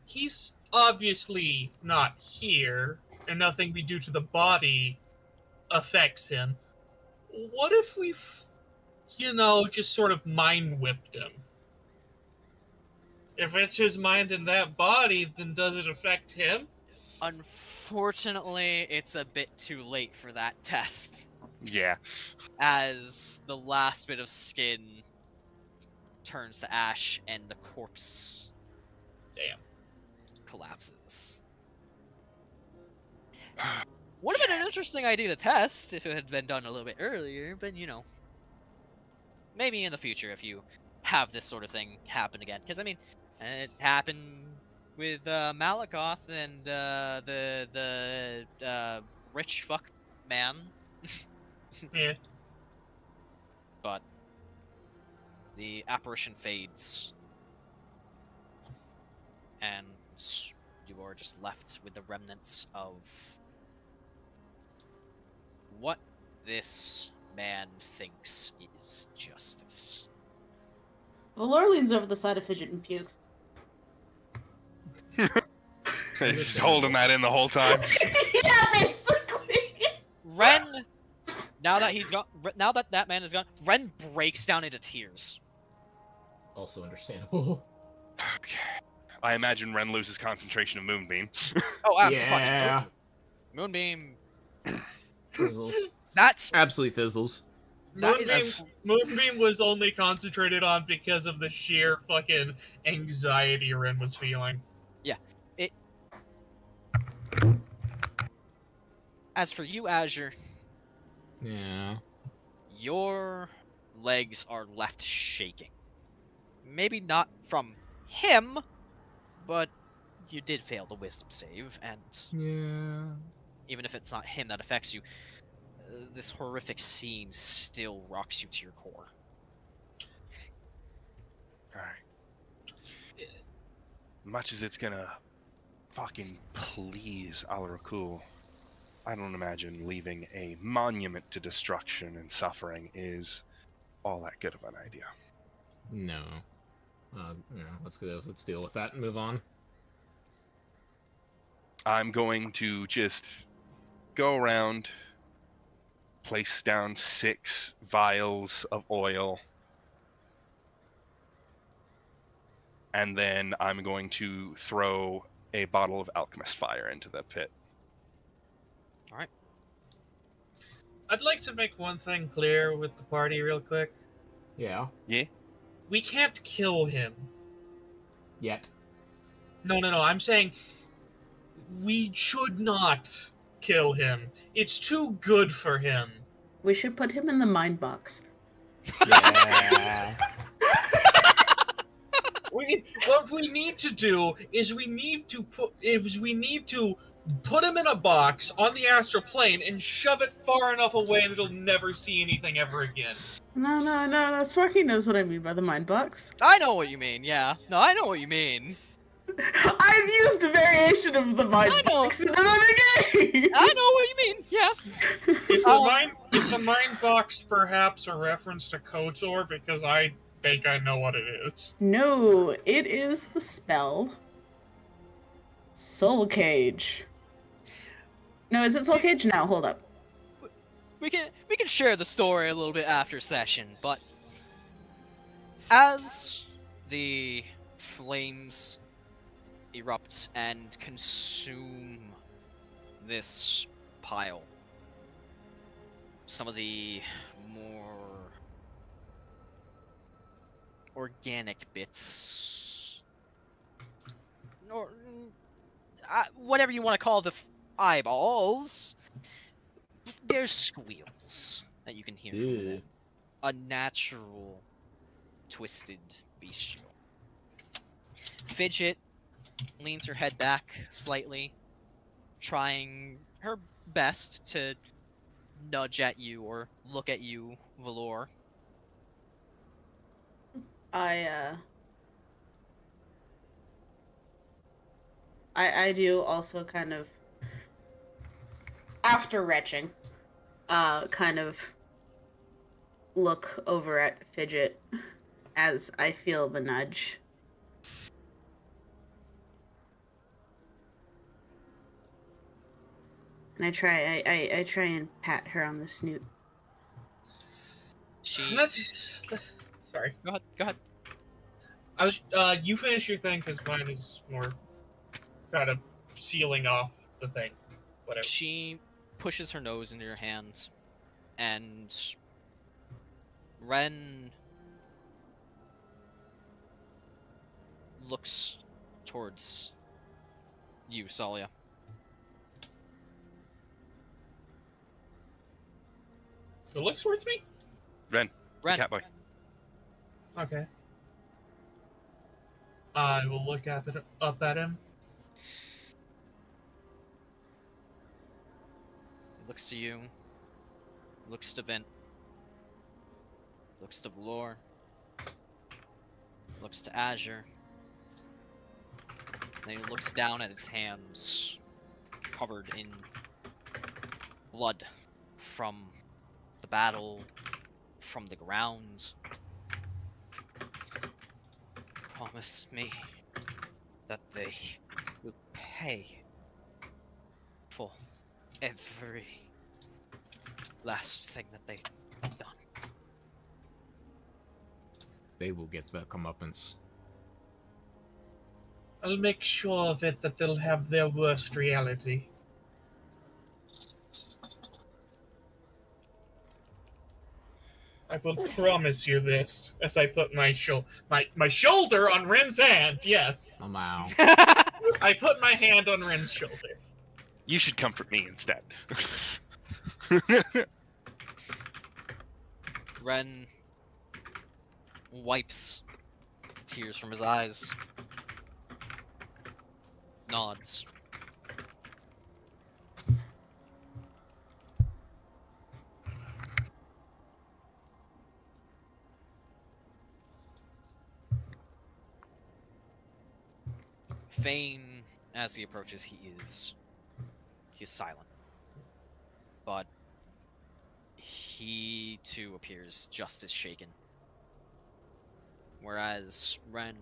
he's obviously not here, and nothing we do to the body affects him. What if we, just sort of mind whipped him? If it's his mind in that body, then does it affect him?
Unfortunately, it's a bit too late for that test,
Yeah.
as the last bit of skin turns to ash and the corpse
Damn.
collapses. Would have been an interesting idea to test if it had been done a little bit earlier, but maybe in the future if you have this sort of thing happen again. Because it happened with Malakoth and the rich fuck man.
Yeah.
But the apparition fades, and you are just left with the remnants of what this man thinks is justice.
Valor leans over the side of Fidget and pukes.
He's holding that in the whole time.
Yeah, basically.
Ren, now that that man is gone, Ren breaks down into tears.
Also understandable.
Okay. I imagine Ren loses concentration of Moonbeam.
Oh, absolutely.
Yeah.
Moonbeam.
Fizzles.
That's
Absolutely fizzles.
that is
Moonbeam was only concentrated on because of the sheer fucking anxiety Ren was feeling.
As for you, Azure,
Yeah.
your legs are left shaking. Maybe not from him, but you did fail the wisdom save, and
Yeah.
even if it's not him that affects you, this horrific scene still rocks you to your core.
Alright. Much as it's gonna fucking please Alarakul, I don't imagine leaving a monument to destruction and suffering is all that good of an idea.
No. Let's deal with that and move on.
I'm going to just go around, place down 6 vials of oil, and then I'm going to throw a bottle of alchemist fire into the pit.
Alright.
I'd like to make one thing clear with the party real quick.
Yeah.
Yeah?
We can't kill him.
Yet.
No, I'm saying we should not kill him. It's too good for him.
We should put him in the mind box.
Yeah.
What we need to do is we need to put him in a box on the astral plane and shove it far enough away that he'll never see anything ever again.
No. Sparky knows what I mean by the mind box.
I know what you mean, yeah. No, I know what you mean.
I've used a variation of the mind
I know.
box in another game.
I know what you mean, yeah.
Is the mind box perhaps a reference to KOTOR? Because I think I know what it is.
No, it is the spell Soul Cage. No, is it Soul Cage? No, hold up.
We can share the story a little bit after session, but as the flames erupt and consume this pile, some of the more organic bits, or whatever you want to call the eyeballs, there's squeals that you can hear from them. A natural, twisted bestial. Fidget leans her head back slightly, trying her best to nudge at you or look at you, Valor.
I do also kind of, after retching, kind of look over at Fidget as I feel the nudge. And I try and pat her on the snoot.
Sorry.
Go ahead.
I was. You finish your thing because mine is more kind of sealing off the thing. Whatever.
She pushes her nose into your hand, and Ren looks towards you, Tsalia.
It looks towards me?
Ren. Cat boy.
Okay. I will look up at him.
Looks to you. Looks to Vint. Looks to Valor. Looks to Azure. Then he looks down at his hands, covered in blood from the battle, from the ground. Promise me that they will pay for every last thing that they've done.
They will get the comeuppance.
I'll make sure of it that they'll have their worst reality. I will promise you this, as I put my shoulder on Ren's hand, yes!
Oh, wow.
I put my hand on Ren's shoulder.
You should comfort me instead.
Ren wipes tears from his eyes. Nods. Fane, as he approaches, he is silent. But he too appears just as shaken. Whereas Ren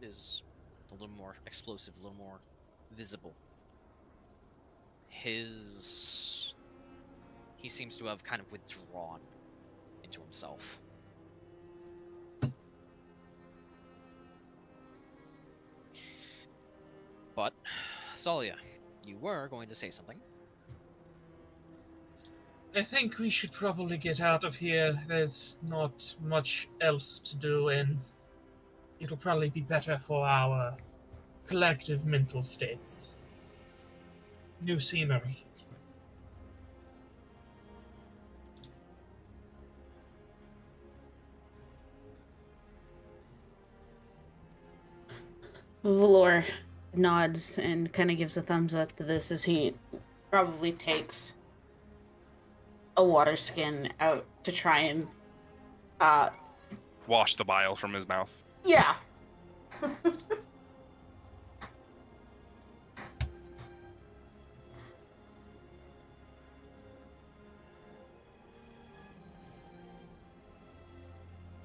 is a little more explosive, a little more visible. He seems to have kind of withdrawn into himself. But, Tsalia, you were going to say something.
I think we should probably get out of here. There's not much else to do, and it'll probably be better for our collective mental states. New scenery.
Valor nods and kind of gives a thumbs up to this as he probably takes a water skin out to try and
Wash the bile from his mouth.
yeah.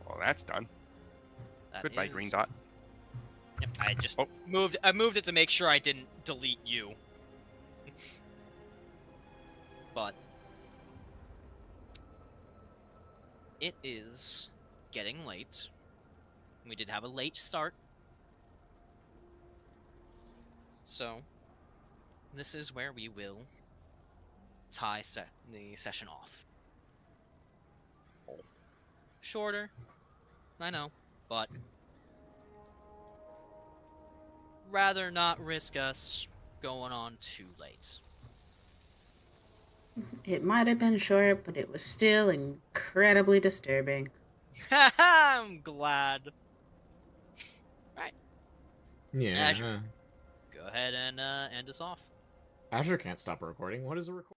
Well, that's done.
That
Goodbye,
is-
Green Dot.
Yep, I just
Oh.
moved it to make sure I didn't delete you. But it is getting late. We did have a late start. So this is where we will tie the session off. Shorter, I know, but rather not risk us going on too late.
It might have been short, but it was still incredibly disturbing.
I'm glad.
Yeah.
Azure. Go ahead and end us off.
Azure can't stop a recording. What is a recording?